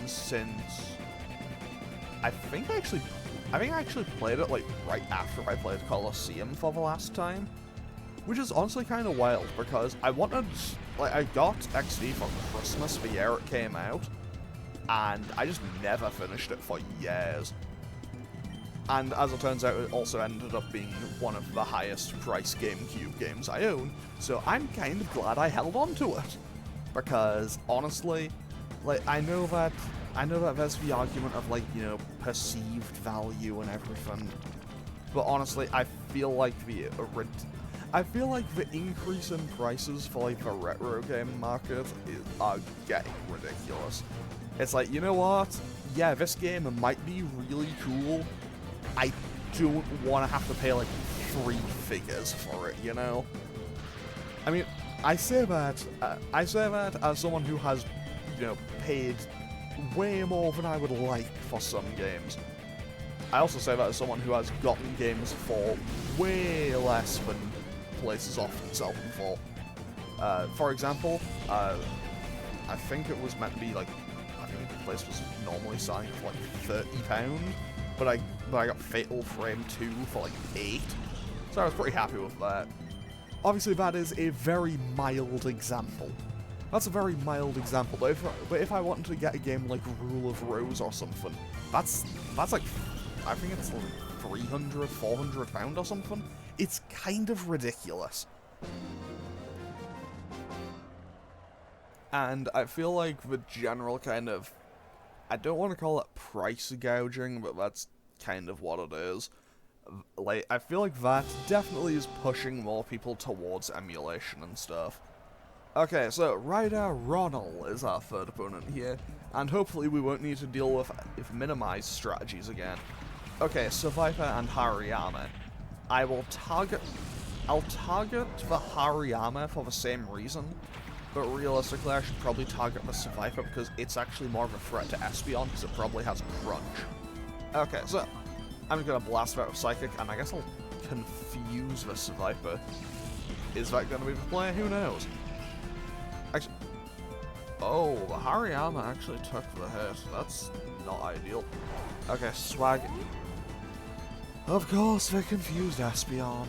since I think I actually played it right after I played Colosseum for the last time, which is honestly kind of wild because I got XD for Christmas the year it came out, and I just never finished it for years. And as it turns out, it also ended up being one of the highest price GameCube games I own, so I'm kind of glad I held on to it. Because, honestly, I know that there's the argument of, perceived value and everything, but honestly, I feel like the increase in prices for, the retro game market are getting ridiculous. It's like, you know what? Yeah, this game might be really cool, I don't want to have to pay 3 figures for it, you know? I mean, I say that as someone who has, paid way more than I would like for some games. I also say that as someone who has gotten games for way less than places often sell them for. For example, I think it was meant to be I think the place was normally selling for £30. But I got Fatal Frame 2 for 8, so I was pretty happy with that. Obviously that is a very mild example. That's a very mild example, but if I wanted to get a game like Rule of Rose or something, that's I think it's £300, £400 or something. It's kind of ridiculous. And I feel like the general kind of, I don't want to call it price gouging, but that's kind of what it is. I feel like that definitely is pushing more people towards emulation and stuff. Okay, so Ryder Ronald is our third opponent here, and hopefully we won't need to deal with minimized strategies again. Okay, Survivor and Hariyama. I'll target the Hariyama for the same reason, but realistically I should probably target the Survivor because it's actually more of a threat to Espeon because it probably has Crunch. Okay, so I'm just gonna blast that with Psychic, and I guess I'll confuse the Survivor. Is that gonna be the play? Who knows? Actually, oh, the Hariyama actually took the hit. That's not ideal. Okay, Swag. Of course, they confused Espeon.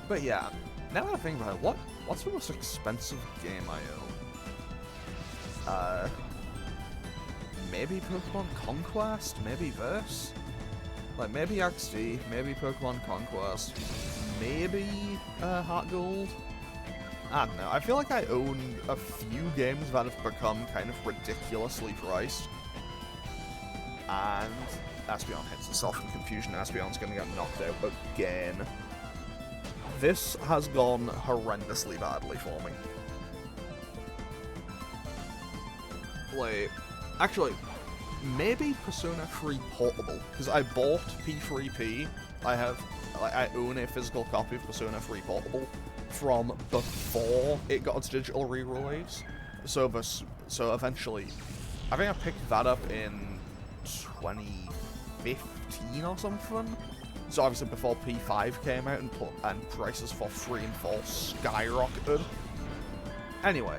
But yeah, now that I think about it, what's the most expensive game I own? Maybe Pokemon Conquest? Maybe this? Like, maybe XD, maybe Pokemon Conquest, maybe Heart Gold. I don't know. I feel like I own a few games that have become kind of ridiculously priced. And Espeon hits itself in confusion. Espeon's going to get knocked out again. This has gone horrendously badly for me. Like, actually, maybe Persona 3 Portable, because I bought P3P. I own a physical copy of Persona 3 Portable from before it got its digital re-release. So eventually, I think I picked that up in 2015 or something. So obviously before P5 came out and prices for 3 and 4 skyrocketed. Anyway,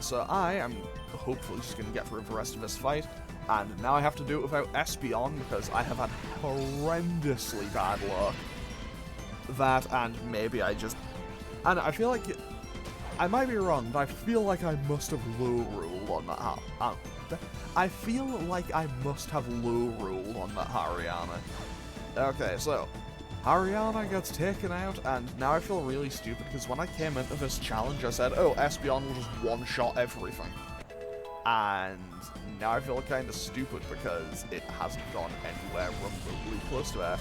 so I am hopefully just going to get through the rest of this fight. And now I have to do it without Espeon because I have had horrendously bad luck. That and maybe I just... And I feel like... I might be wrong, but I feel like I must have low ruled on that. I feel like I must have low ruled on that Haryana. Okay, so Haryana gets taken out, and now I feel really stupid because when I came into this challenge, I said, "Oh, Espeon will just one-shot everything," and now I feel kind of stupid because it hasn't gone anywhere remotely close to that.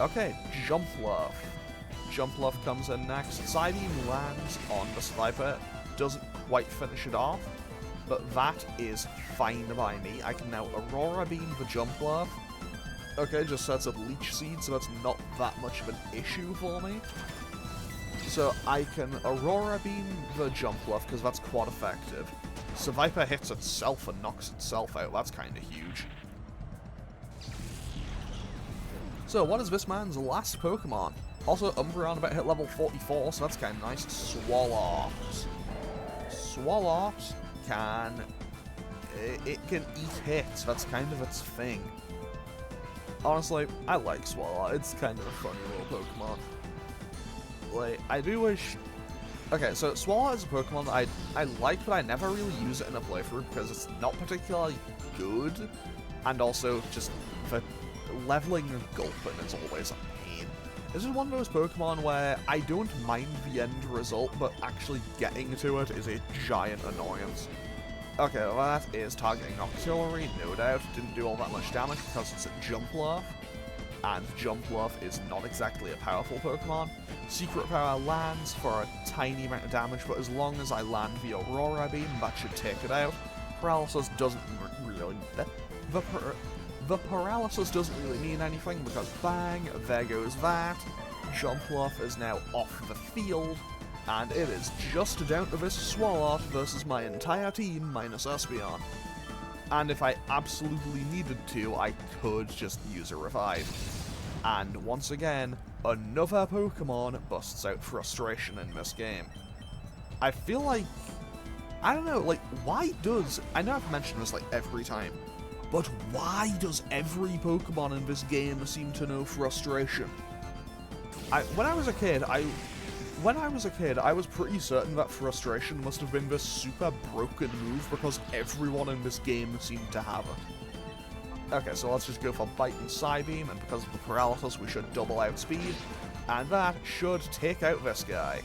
Okay, Jumpluff. Jumpluff comes in next. Psybeam lands on the Sniper, doesn't quite finish it off, but that is fine by me. I can now Aurora Beam the Jumpluff. Okay, just sets up Leech Seed, so that's not that much of an issue for me. So I can Aurora Beam the Jumpluff, because that's quite effective. So Viper hits itself and knocks itself out, that's kind of huge. So what is this man's last Pokemon? Also, Umbreon about to hit level 44, so that's kind of nice. Swallows. Swallows can... It can eat hits, that's kind of its thing. Honestly, I like Swallow. It's kind of a funny little Pokemon. Like, I do wish... Okay, so Swallow is a Pokemon that I like, but I never really use it in a playthrough because it's not particularly good. And also, just the leveling Gulpin is always a pain. This is one of those Pokemon where I don't mind the end result, but actually getting to it is a giant annoyance. Okay, well that is targeting Octillery, no doubt. Didn't do all that much damage because it's a Jumpluff, and Jumpluff is not exactly a powerful Pokemon. Secret Power lands for a tiny amount of damage, but as long as I land the Aurora Beam, that should take it out. Paralysis doesn't really... The paralysis doesn't really mean anything because bang, there goes that. Jumpluff is now off the field. And it is just down to this Swallow versus my entire team minus Espeon. And if I absolutely needed to, I could just use a Revive. And once again, another Pokemon busts out frustration in this game. I feel like... I don't know, like, why does... I know I've mentioned this, like, every time. But why does every Pokemon in this game seem to know frustration? When I was a kid, I was pretty certain that frustration must have been this super broken move because everyone in this game seemed to have it. Okay, so let's just go for Bite and Psybeam, and because of the paralysis we should double outspeed, and that should take out this guy.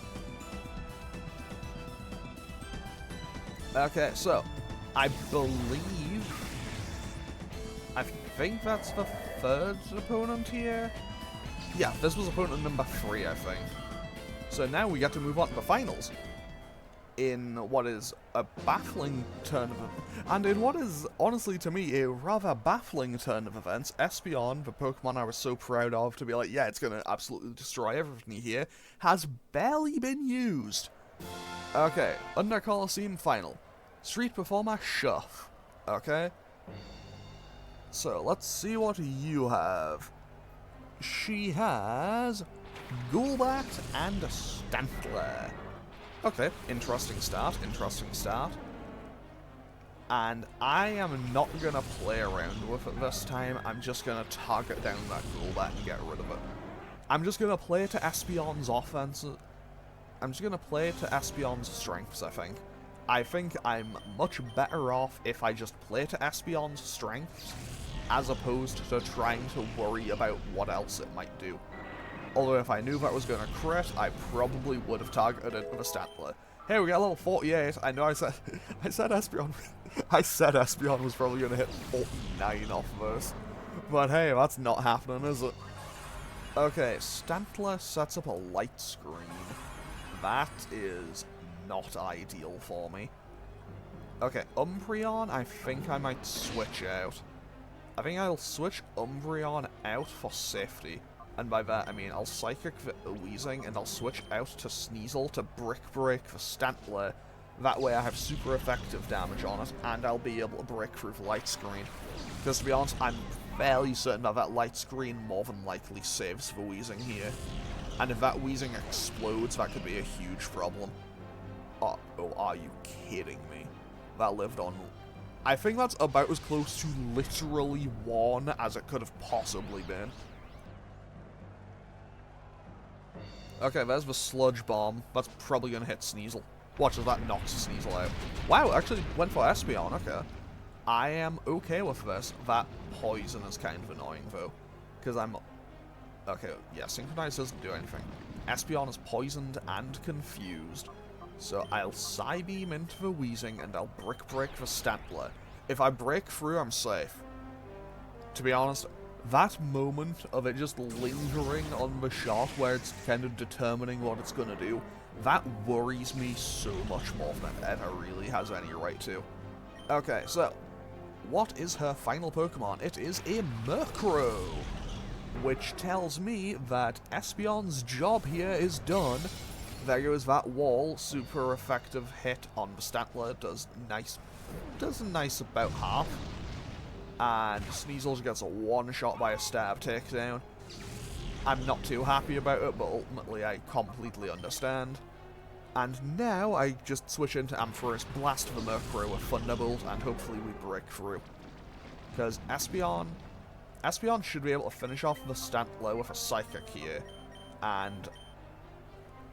Okay, so, I think that's the third opponent here? Yeah, this was opponent number 3, I think. So now we get to move on to the finals. In what is a baffling turn of... And in what is, honestly to me, a rather baffling turn of events, Espeon, the Pokemon I was so proud of to be like, yeah, it's gonna absolutely destroy everything here, has barely been used. Okay, under Colosseum final. Street Performer Shuff. Okay? So, let's see what you have. She has... Golbat and Stantler. Okay, interesting start, interesting start. And I am not going to play around with it this time, I'm just going to target down that Golbat and get rid of it. I'm just going to play to Espeon's offense. I'm just going to play to Espeon's strengths, I think. I think I'm much better off if I just play to Espeon's strengths as opposed to trying to worry about what else it might do. Although if I knew that was going to crit, I probably would have targeted it with a Stantler. Hey, we got level 48. I know I said Espeon. I said Espeon was probably going to hit 49 off of us. But hey, that's not happening, is it? Okay, Stantler sets up a light screen. That is not ideal for me. Okay, Umbreon, I think I might switch out. I think I'll switch Umbreon out for safety. And by that, I mean I'll Psychic for Weezing, and I'll switch out to Sneasel to Brick Break for Stantler. That way I have super effective damage on it, and I'll be able to break through the light screen. Because to be honest, I'm fairly certain that light screen more than likely saves the Weezing here. And if that Weezing explodes, that could be a huge problem. Oh, are you kidding me? That lived on. I think that's about as close to literally 1 as it could have possibly been. Okay, there's the Sludge Bomb. That's probably going to hit Sneasel. Watch as that knocks Sneasel out. Wow, actually went for Espeon, okay. I am okay with this. That poison is kind of annoying, though. Because I'm... Okay, yeah, Synchronize doesn't do anything. Espeon is poisoned and confused. So I'll Psybeam into the Weezing, and I'll Brick Break the Stantler. If I break through, I'm safe. To be honest, that moment of it just lingering on the shot where it's kind of determining what it's going to do, that worries me so much more than it ever really has any right to. Okay, so, what is her final Pokemon? It is a Murkrow, which tells me that Espeon's job here is done. There goes that wall, super effective hit on the Stantler, does a nice about half. And Sneasel gets a one-shot by a stab takedown. I'm not too happy about it, but ultimately I completely understand. And now I just switch into Ampharos, blast the Murkrow with Thunderbolt, and hopefully we break through. Because Espeon should be able to finish off the Stantler with a Psychic here. And...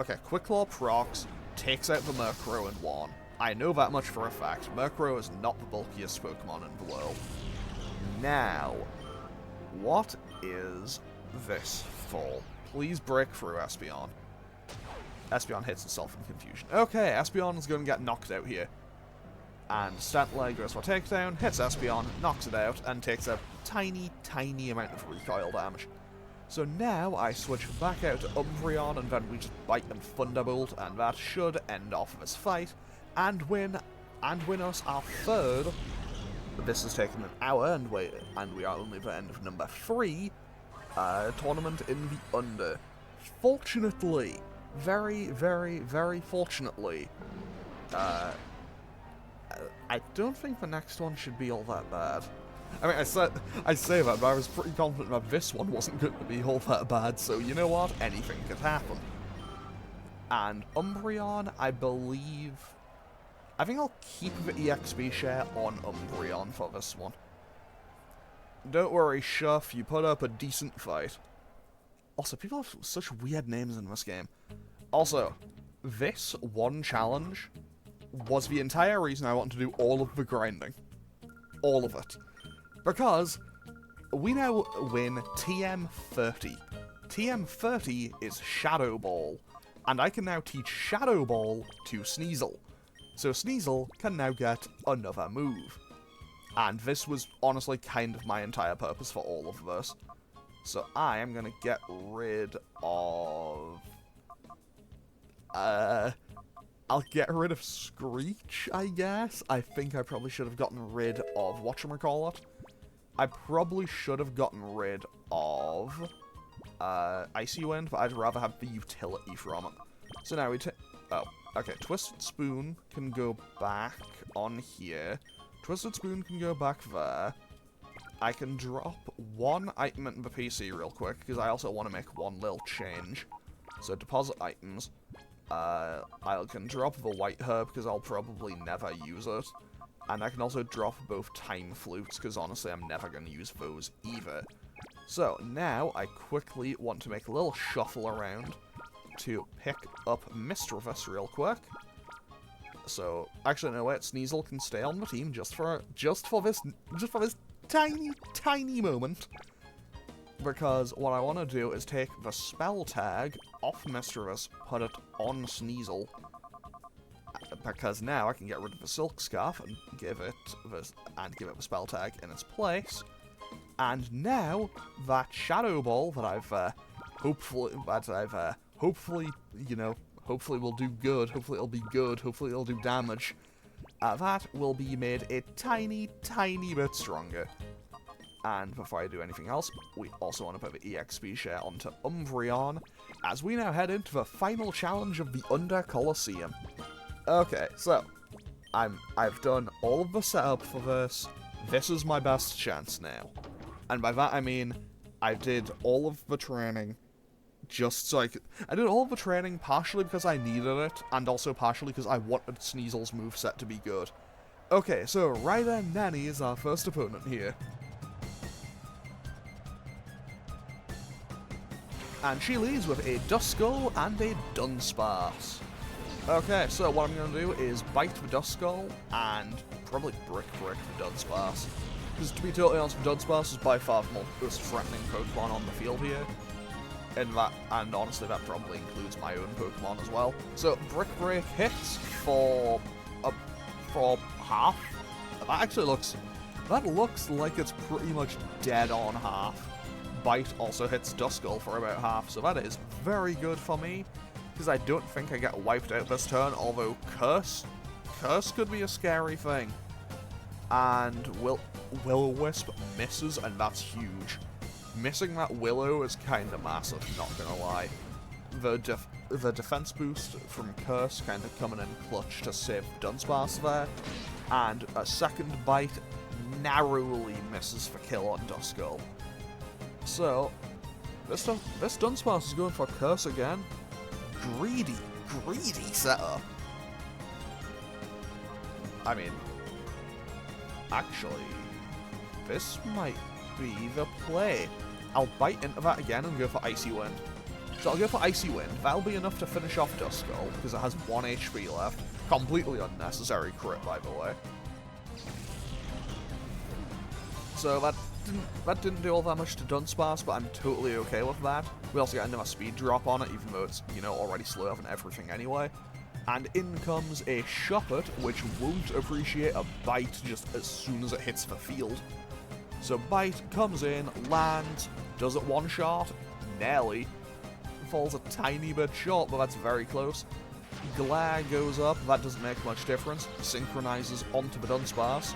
okay, Quick Claw procs, takes out the Murkrow in 1. I know that much for a fact. Murkrow is not the bulkiest Pokemon in the world. Now, what is this for? Please break through, Espeon. Espeon hits itself in confusion. Okay, Espeon is going to get knocked out here. And Stantler goes for takedown, hits Espeon, knocks it out, and takes a tiny, tiny amount of recoil damage. So now I switch back out to Umbreon, and then we just bite and Thunderbolt, and that should end off this fight, and win us our third. This has taken an hour, and we are only at the end of number 3 tournament in the Under. Fortunately, very, very, very fortunately, I don't think the next one should be all that bad. I mean, I say that, but I was pretty confident that this one wasn't going to be all that bad, so you know what? Anything could happen. And Umbreon, I think I'll keep the EXP share on Umbreon for this one. Don't worry, Shuff, you put up a decent fight. Also, people have such weird names in this game. Also, this one challenge was the entire reason I wanted to do all of the grinding. All of it. Because we now win TM30. TM30 is Shadow Ball, and I can now teach Shadow Ball to Sneasel. So Sneasel can now get another move. And this was honestly kind of my entire purpose for all of this. So I am going to get rid of... I'll get rid of Screech, I guess. I think I probably should have gotten rid of whatchamacallit. I probably should have gotten rid of Icy Wind, but I'd rather have the utility from it. So now we take... oh, okay. Twisted Spoon can go back on here. Twisted Spoon can go back there. I can drop one item into the PC real quick, because I also want to make one little change. So deposit items. I can drop the White Herb, because I'll probably never use it. And I can also drop both Time Flutes, because honestly I'm never going to use those either. So now I quickly want to make a little shuffle around to pick up Misdreavus real quick. So, actually no wait, Sneasel can stay on the team just for this tiny, tiny moment. Because what I want to do is take the spell tag off Mistress, put it on Sneasel. Because now I can get rid of the Silk Scarf and give it the spell tag in its place. And now that Shadow Ball that I've hopefully will do good. Hopefully it'll be good. Hopefully it'll do damage. That will be made a tiny, tiny bit stronger. And before I do anything else, we also want to put the EXP share onto Umbreon, as we now head into the final challenge of the Under Colosseum. Okay, so, I've done all of the setup for this. This is my best chance now. And by that I mean, I did all of the training just so I did all of the training partially because I needed it, and also partially because I wanted Sneasel's moveset to be good. Okay, so Ryder Nanny is our first opponent here. And she leads with a Duskull and a Dunsparce. Okay, so what I'm going to do is bite the Duskull and probably brick the Dunsparce. Because to be totally honest, Dunsparce is by far the most threatening Pokemon on the field here. And honestly, that probably includes my own Pokemon as well. So Brick Break hits for half. That looks like it's pretty much dead on half. Bite also hits Duskull for about half, so that is very good for me, because I don't think I get wiped out this turn, although Curse could be a scary thing. And Will-O-Wisp misses, and that's huge. Missing that Willow is kinda massive, not gonna lie. The defense boost from Curse kind of coming in clutch to save Dunsparce there, and a second bite narrowly misses for kill on Duskull. So, this Dunsparce is going for Curse again. Greedy setup. I mean, actually, this might be the play. I'll bite into that again and go for Icy Wind. So I'll go for Icy Wind. That'll be enough to finish off Duskull, because it has 1 HP left. Completely unnecessary crit, by the way. So that didn't do all that much to Dunsparce, but I'm totally okay with that. We also get another speed drop on it, even though it's, already slow and everything anyway. And in comes a Shuppet, which won't appreciate a bite just as soon as it hits the field. So bite comes in, lands, does it one shot, nearly. Falls a tiny bit short, but that's very close. Glare goes up, that doesn't make much difference. Synchronizes onto the Dunsparce.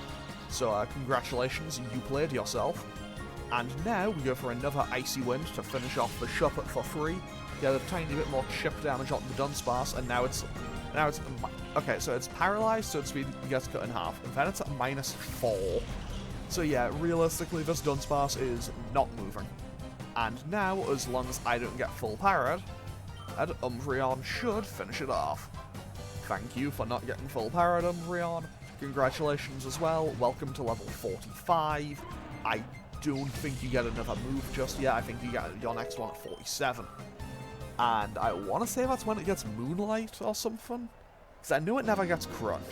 So congratulations, you played yourself. And now we go for another Icy Wind to finish off the Shuppet for free. Get a tiny bit more chip damage onto the Dunsparce, and now it's okay, so it's paralyzed, so its speed gets cut in half. And then it's at -4. So yeah, realistically, this Dunsparce is not moving. And now, as long as I don't get full parried, Umbreon should finish it off. Thank you for not getting full parried, Umbreon. Congratulations as well. Welcome to level 45. I don't think you get another move just yet. I think you get your next one at 47. And I want to say that's when it gets Moonlight or something. Because I know it never gets Crunch.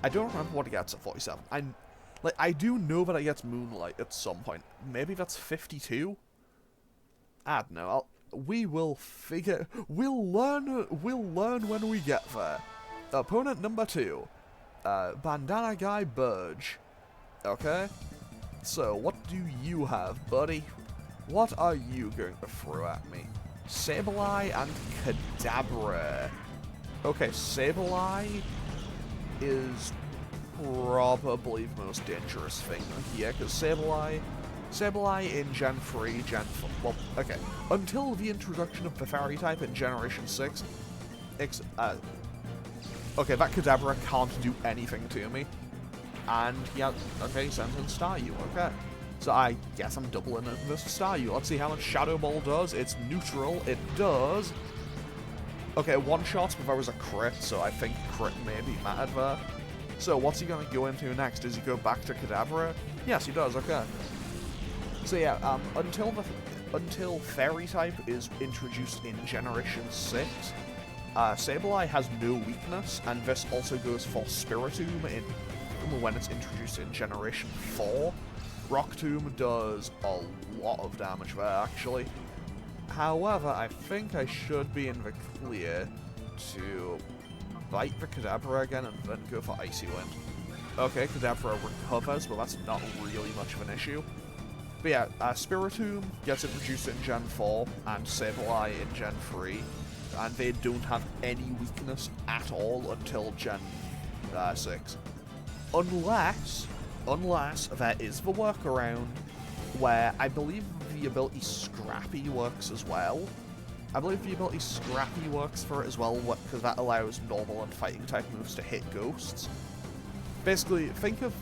I don't remember what it gets at 47. I do know that it gets Moonlight at some point. Maybe that's 52? I don't know. We'll learn when we get there. Opponent number 2. Bandana Guy Burge. Okay? So, what do you have, buddy? What are you going to throw at me? Sableye and Kadabra. Okay, Sableye is probably the most dangerous thing here, because Sableye in Gen 3, well, okay, until the introduction of the Fairy type in Generation 6, okay, that Kadabra can't do anything to me. And, yeah, okay, sends in Staryu, okay. So I guess I'm doubling it with Staryu. Let's see how much Shadow Ball does. It's neutral. It does. Okay, one shot, but there was a crit, so I think crit maybe mattered there. So what's he going to go into next? Does he go back to Kadabra? Yes, he does, okay. So yeah, until Fairy type is introduced in Generation 6, Sableye has no weakness, and this also goes for Spiritomb when it's introduced in Generation 4. Rock Tomb does a lot of damage there, actually. However, I think I should be in the clear to bite the Kadabra again and then go for Icy Wind. Okay, Kadabra recovers, but that's not really much of an issue. But yeah, Spiritomb gets introduced in Gen 4 and Sableye in Gen 3, and they don't have any weakness at all until Gen 6. Unless there is the workaround where I believe the ability Scrappy works as well. I believe the ability Scrappy works for it as well, because that allows normal and fighting type moves to hit ghosts. Basically, think of...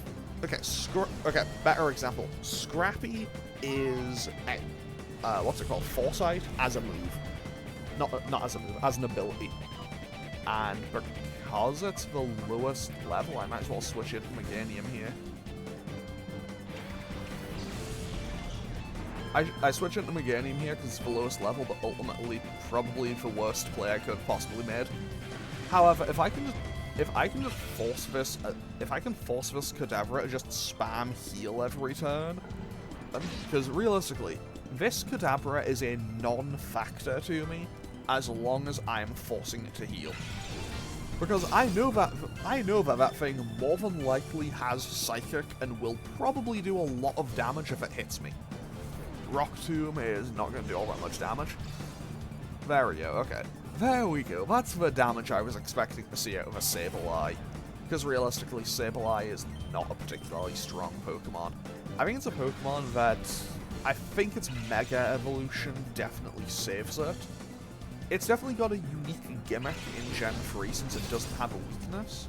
Okay, better example. Scrappy is... what's it called? Foresight as a move. Not as a move, as an ability. And because it's the lowest level, I might as well switch it to Meganium here. I switch it to Meganium here because it's the lowest level, but ultimately probably the worst play I could have possibly made. However, if I can just force this Kadabra to just spam heal every turn, because realistically, this Kadabra is a non-factor to me as long as I'm forcing it to heal. Because I know that thing more than likely has Psychic and will probably do a lot of damage if it hits me. Rock Tomb is not going to do all that much damage. There we go, okay. There we go, that's the damage I was expecting to see out of a Sableye. Because realistically, Sableye is not a particularly strong Pokemon. I think it's a Pokemon that... I think its Mega Evolution definitely saves it. It's definitely got a unique gimmick in Gen 3 since it doesn't have a weakness.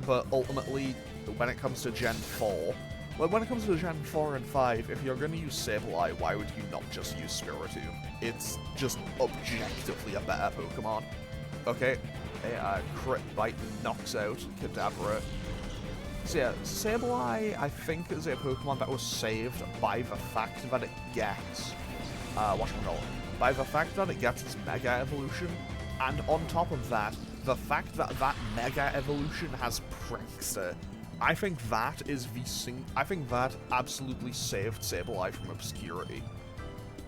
But ultimately, when it comes to Gen 4... Well, when it comes to Gen 4 and 5, if you're going to use Sableye, why would you not just use Spiritomb? It's just objectively a better Pokemon. Okay, a Crit Bite knocks out Kadabra. So yeah, Sableye, I think, is a Pokemon that was saved by the fact that it gets... by the fact that it gets its Mega Evolution, and on top of that, the fact that that Mega Evolution has Prankster. I think that absolutely saved Sableye from obscurity.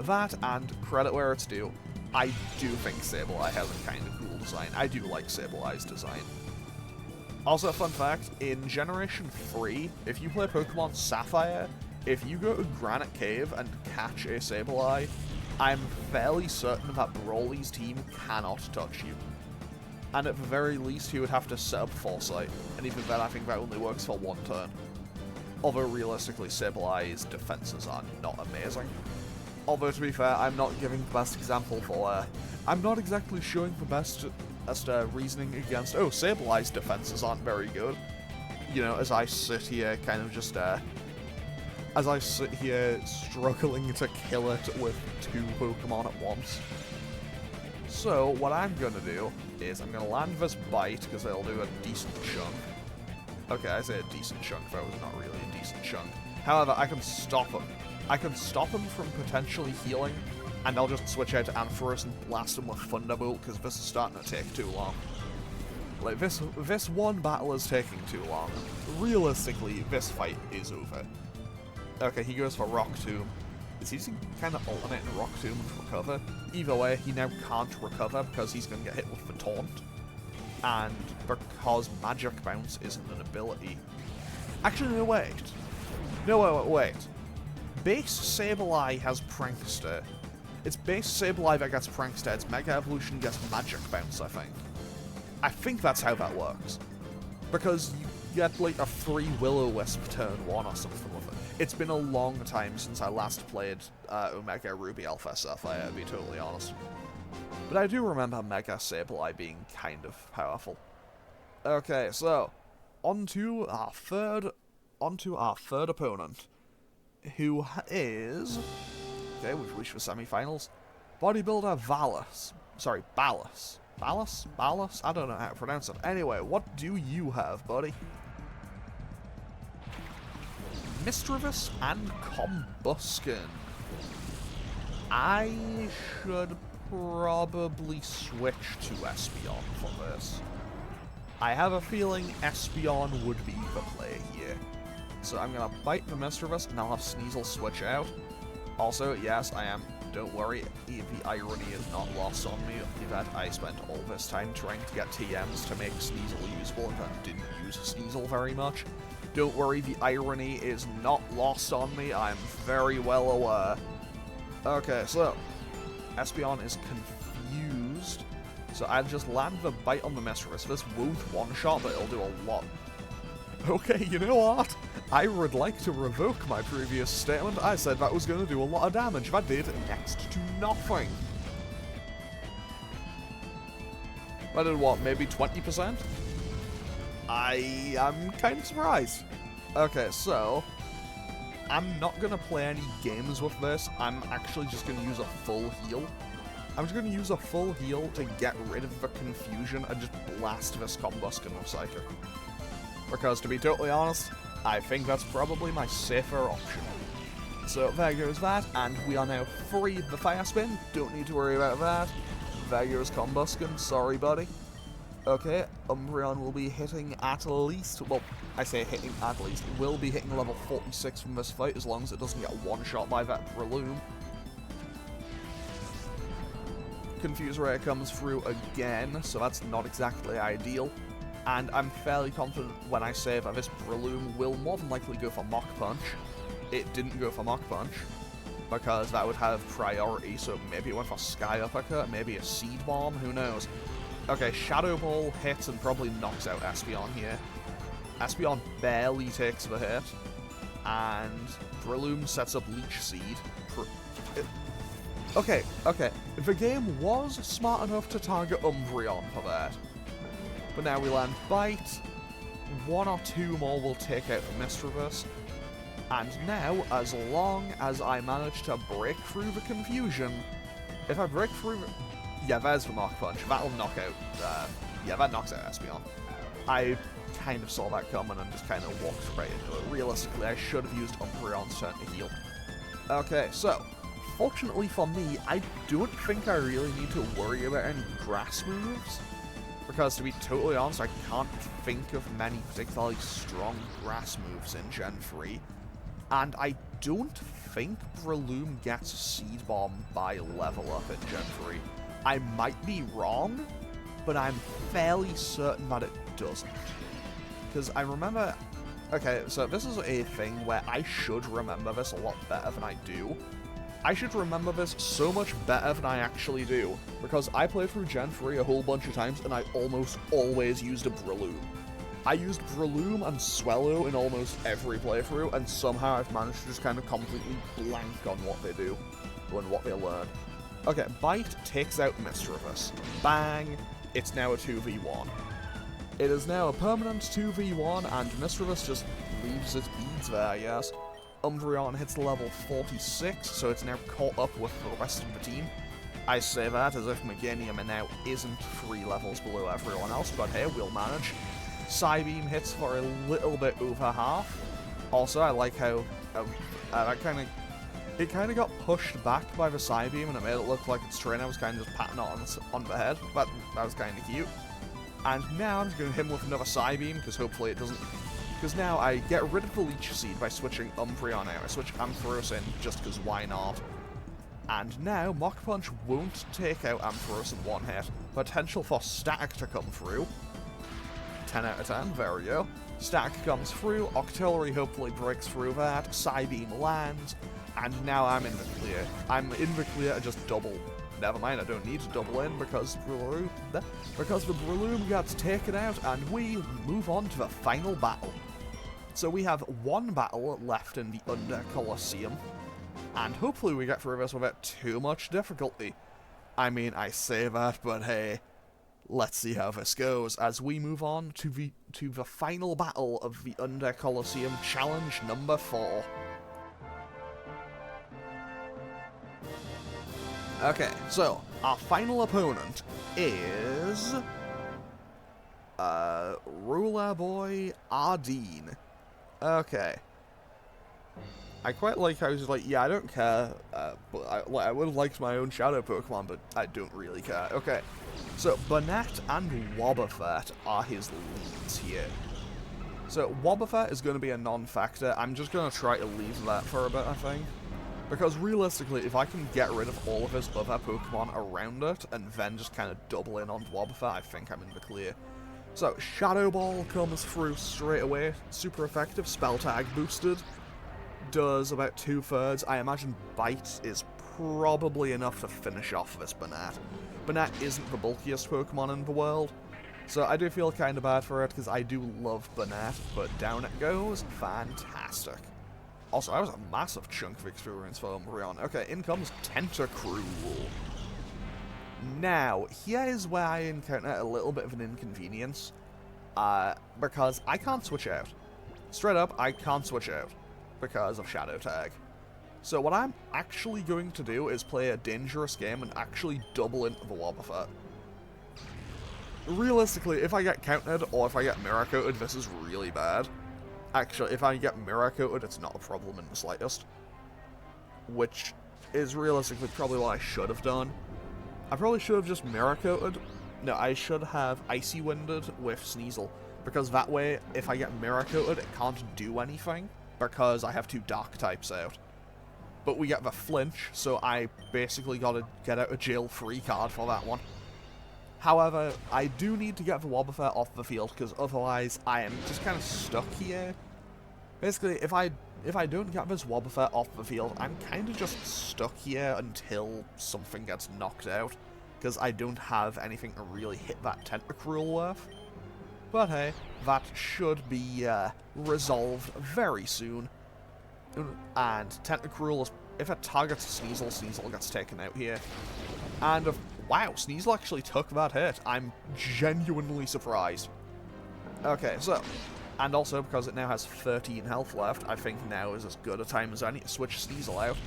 That, and credit where it's due, I do think Sableye has a kind of cool design. I do like Sableye's design. Also, fun fact, in Generation 3, if you play Pokemon Sapphire, if you go to Granite Cave and catch a Sableye, I'm fairly certain that Brawly's team cannot touch you. And at the very least, he would have to set up Foresight, and even then I think that only works for one turn. Although realistically, Sableye's defenses are not amazing. Although to be fair, I'm not giving the best example for I'm not exactly showing the best reasoning against, oh, Sableye's defenses aren't very good. You know, as I sit here kind of just, as I sit here struggling to kill it with two Pokemon at once. So, what I'm going to do is I'm going to land this Bite, because it'll do a decent chunk. Okay, I say a decent chunk, though it's not really a decent chunk. However, I can stop him. I can stop him from potentially healing, and I'll just switch out to Ampharos and blast him with Thunderbolt, because this is starting to take too long. Like, this one battle is taking too long. Realistically, this fight is over. Okay, he goes for Rock Tomb. Is he kind of alternating Rock Tomb and recover? Either way, he now can't recover because he's going to get hit with the Taunt. And because Magic Bounce isn't an ability... Actually, no, wait. No, wait. Base Sableye has Prankster. It's base Sableye that gets Prankster. Its Mega Evolution gets Magic Bounce, I think. I think that's how that works. Because you get, like, a free Will-O-Wisp turn 1 or something with it. It's been a long time since I last played Omega Ruby Alpha Sapphire, to be totally honest. But I do remember Mega Sableye being kind of powerful. Okay, so, onto our third opponent, who is... Okay, we've reached the semi-finals. Bodybuilder Valis. Sorry, Balas. Balas? Balas? I don't know how to pronounce it. Anyway, what do you have, buddy? Mischievous and Combusken. I should probably switch to Espeon for this. I have a feeling Espeon would be the play here. So I'm gonna bite the Mischievous, and I'll have Sneasel switch out. Also, yes, I am. Don't worry, the irony is not lost on me that I spent all this time trying to get TMs to make Sneasel usable, and that didn't use Sneasel very much. Don't worry, the irony is not lost on me, I'm very well aware. Okay, so, Espeon is confused, so I'll just land the bite on the Mischievous. This won't one-shot, but it'll do a lot. Okay, you know what? I would like to revoke my previous statement. I said that was going to do a lot of damage. That did next to nothing. That did what, maybe 20%? I am kind of surprised. Okay, so I'm not going to play any games with this. I'm actually just going to use a full heal. I'm just going to use a full heal to get rid of the confusion and just blast this Combusken with Psychic. Because, to be totally honest, I think that's probably my safer option. So there goes that, and we are now free of the Fire Spin. Don't need to worry about that. There goes Combusken, sorry buddy. Okay, Umbreon will be hitting at least, well, I say hitting at least, will be hitting level 46 from this fight as long as it doesn't get one-shot by that Breloom. Confuse Ray comes through again, so that's not exactly ideal. And I'm fairly confident when I say that this Breloom will more than likely go for Mach Punch. It didn't go for Mach Punch, because that would have priority, so maybe it went for Sky Uppercut, maybe a Seed Bomb, who knows. Okay, Shadow Ball hits and probably knocks out Espeon here. Espeon barely takes the hit, and Breloom sets up Leech Seed. Okay, the game was smart enough to target Umbreon for that. But now we land Bite, one or two more will take out the Mischievous, and now, as long as I manage to break through the confusion, if I break through... Yeah, there's the Mach Punch, that'll knock out, yeah, that knocks out Espeon. I kind of saw that coming and just kind of walked right into it. Realistically, I should have used Umbreon's turn to heal. Okay, so, fortunately for me, I don't think I really need to worry about any grass moves. Because, to be totally honest, I can't think of many particularly strong grass moves in Gen 3. And I don't think Breloom gets Seed Bomb by level up in Gen 3. I might be wrong, but I'm fairly certain that it doesn't. Because I remember... Okay, so this is a thing where I should remember this a lot better than I do. I should remember this so much better than I actually do, because I played through Gen 3 a whole bunch of times and I almost always used a Breloom. I used Breloom and Swellow in almost every playthrough, and somehow I've managed to just kind of completely blank on what they do, and what they learn. Okay, Bite takes out Mischievous. Bang! It's now a 2v1. It is now a permanent 2v1, and Mischievous just leaves its beads there, yes. Umbreon hits level 46, so it's now caught up with the rest of the team. I say that as if Meganium now isn't 3 levels below everyone else, but hey, we'll manage. Psybeam hits for a little bit over half. Also, I like how that it kind of got pushed back by the Psybeam, and it made it look like its trainer was kind of just patting it on the head, but that was kind of cute. And now I'm just going to hit him with another Psybeam, because hopefully it doesn't... Because now I get rid of the Leech Seed by switching Umbreon out. I switch Ampharos in just because why not? And now Mach Punch won't take out Ampharos in one hit. Potential for Static to come through. 10 out of 10, there we go. Static comes through, Octillery hopefully breaks through that, Psybeam lands, and now I'm in the clear. I'm in the clear to just double. Never mind, I don't need to double in because the Breloom gets taken out, and we move on to the final battle. So we have one battle left in the Under Colosseum, and hopefully we get through this without too much difficulty. I mean, I say that, but hey, let's see how this goes as we move on to the final battle of the Under Colosseum Challenge number 4. Okay, so our final opponent is Ruler Boy Ardeen. Okay. I quite like how he's like, yeah, I don't care, but I would have liked my own Shadow Pokemon, but I don't really care. Okay, so Banette and Wobbuffet are his leads here. So Wobbuffet is going to be a non-factor. I'm just going to try to leave that for a bit, I think. Because realistically, if I can get rid of all of his other Pokemon around it, and then just kind of double in on Wobbuffet, I think I'm in the clear. So, Shadow Ball comes through straight away. Super effective. Spell Tag boosted. Does about 2/3. I imagine Bite is probably enough to finish off this Banat. Banat isn't the bulkiest Pokemon in the world, so I do feel kind of bad for it, because I do love Banat, but down it goes. Fantastic. Also, that was a massive chunk of experience for Umbreon. Okay, in comes Tentacruel. Now, here is where I encounter a little bit of an inconvenience, because I can't switch out. Straight up, I can't switch out, because of Shadow Tag. So what I'm actually going to do is play a dangerous game and actually double into the Wobbuffet. Realistically, if I get countered or if I get Mirror Coated, this is really bad. Actually, if I get Mirror Coated, it's not a problem in the slightest. Which is realistically probably what I should have done. I probably should have just Mirror Coated. No, I should have Icy Winded with Sneasel. Because that way, if I get Mirror Coated, it can't do anything. Because I have 2 Dark types out. But we get the Flinch, so I basically got to get out a jail-free card for that one. However, I do need to get the Wobbuffet off the field, because otherwise I am just kind of stuck here. Basically, if I don't get this Wobbuffet off the field, I'm kind of just stuck here until something gets knocked out, because I don't have anything to really hit that Tentacruel with. But hey, that should be resolved very soon. And Tentacruel, if it targets Sneasel, Sneasel gets taken out here. And wow, Sneasel actually took that hit. I'm genuinely surprised. Okay, so, and also because it now has 13 health left, I think now is as good a time as any to switch Sneasel out.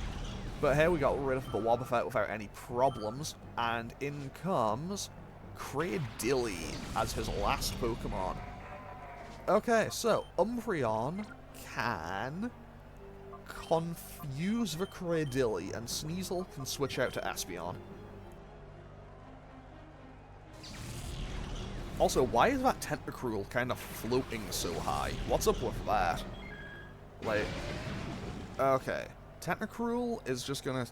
But here we got rid of the Wobbuffet without any problems, and in comes Cradilly as his last Pokemon. Okay, so Umbreon can confuse the Cradilly, and Sneasel can switch out to Espeon. Also, why is that Tentacruel kind of floating so high? What's up with that? Like, okay. Tentacruel is just gonna,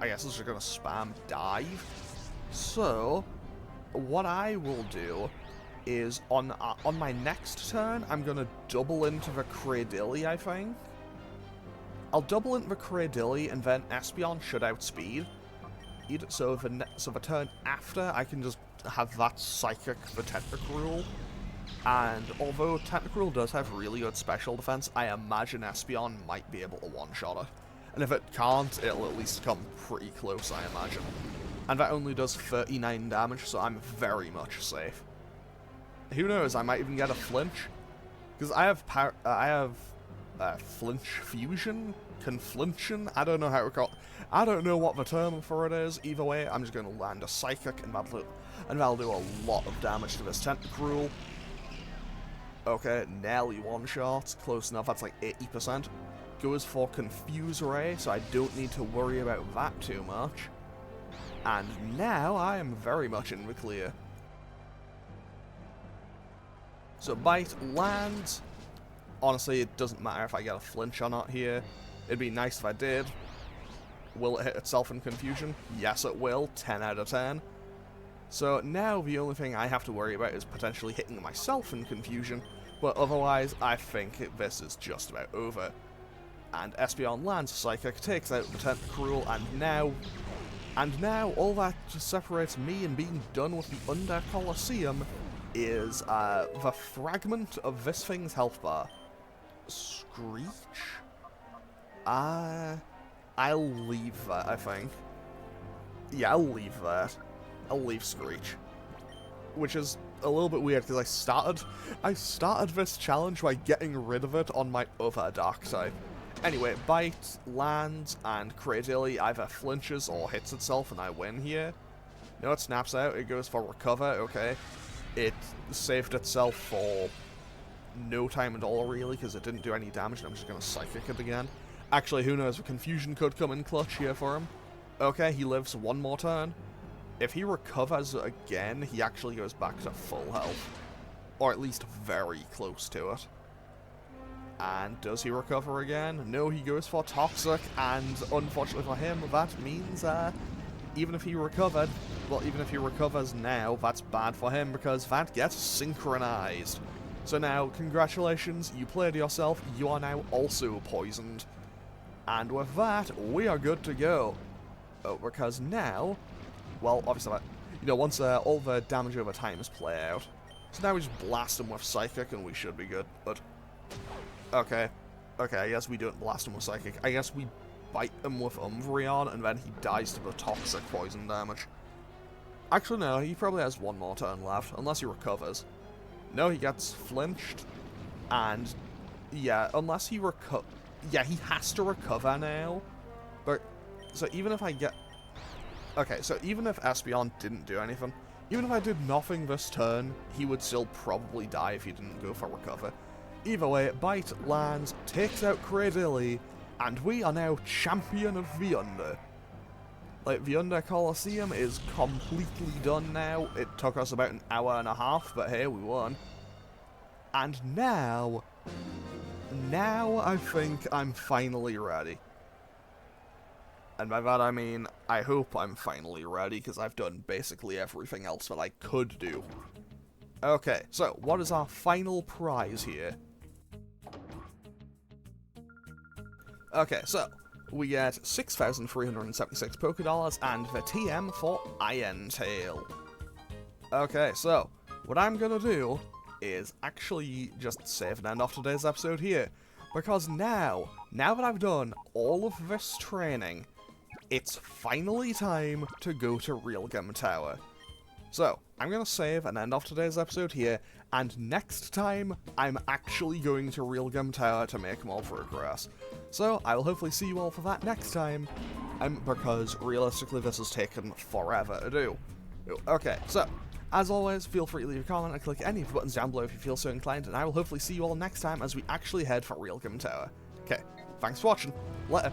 I guess it's just gonna spam dive. So, what I will do is, on my next turn, I'm gonna double into the Cradilly, I think. I'll double into the Cradilly, and then Espeon should outspeed. So the turn after, I can just have that Psychic for Tentacruel. And although Tentacruel does have really good special defense, I imagine Espeon might be able to one-shot it. And if it can't, it'll at least come pretty close, I imagine. And that only does 39 damage, so I'm very much safe. Who knows, I might even get a Flinch. Because I have Flinch Fusion? Conflinction? I don't know how to call it. I don't know what the term for it is. Either way, I'm just going to land a Psychic, and that'll do a lot of damage to this Tentacruel. Okay, nearly one-shot. Close enough, that's like 80%. Goes for Confuse Ray, so I don't need to worry about that too much. And now I am very much in the clear. So Bite lands. Honestly, it doesn't matter if I get a flinch or not here. It'd be nice if I did. Will it hit itself in confusion? Yes, it will. 10 out of 10. So now the only thing I have to worry about is potentially hitting myself in confusion, but otherwise I think this is just about over. And Espeon lands Psychic, takes out the Tentacruel, and now all that just separates me and being done with the Under Colosseum is the fragment of this thing's health bar. Screech? I'll leave that, I think. Yeah, I'll leave that. I'll leave Screech. Which is a little bit weird, because I started this challenge by getting rid of it on my other Dark type. Anyway, Bite lands, and Cradilly either flinches or hits itself, and I win here. No, it snaps out, it goes for Recover, okay. It saved itself for no time at all, really, because it didn't do any damage, and I'm just going to Psychic it again. Actually, who knows, the Confusion could come in clutch here for him. Okay, he lives one more turn. If he recovers again, he actually goes back to full health. Or at least very close to it. And does he recover again? No, he goes for Toxic, and unfortunately for him, that means, even if he recovered, well, even if he recovers now, that's bad for him, because that gets synchronized. So now, congratulations, you played yourself, you are now also poisoned. And with that, we are good to go. Because now, well, obviously, you know, once all the damage over time is played out, so now we just blast him with Psychic, and we should be good, but... Okay, I guess we don't blast him with Psychic. I guess we bite him with Umbreon, and then he dies to the Toxic poison damage. Actually, no, he probably has one more turn left, unless he recovers. No, he gets flinched, and yeah, unless he yeah, he has to recover now. But, so even if I get... Okay, so even if Espeon didn't do anything, even if I did nothing this turn, he would still probably die if he didn't go for recover. Either way, Bite lands, takes out Cradilly, and we are now champion of the Under. Like, the Under Colosseum is completely done now. It took us about an hour and a half, but hey, we won. And now I think I'm finally ready. And by that I mean, I hope I'm finally ready, because I've done basically everything else that I could do. Okay, so what is our final prize here? Okay, so we get 6,376 Pokédollars and the TM for Iron Tail. Okay, so what I'm gonna do is actually just save and end off today's episode here, because now that I've done all of this training, it's finally time to go to Realgam Tower. So, I'm going to save and end off today's episode here, and next time, I'm actually going to Realgam Tower to make more progress. So, I will hopefully see you all for that next time, because realistically this has taken forever to do. Okay, so, as always, feel free to leave a comment and click any of the buttons down below if you feel so inclined, and I will hopefully see you all next time as we actually head for Realgam Tower. Okay, thanks for watching, later.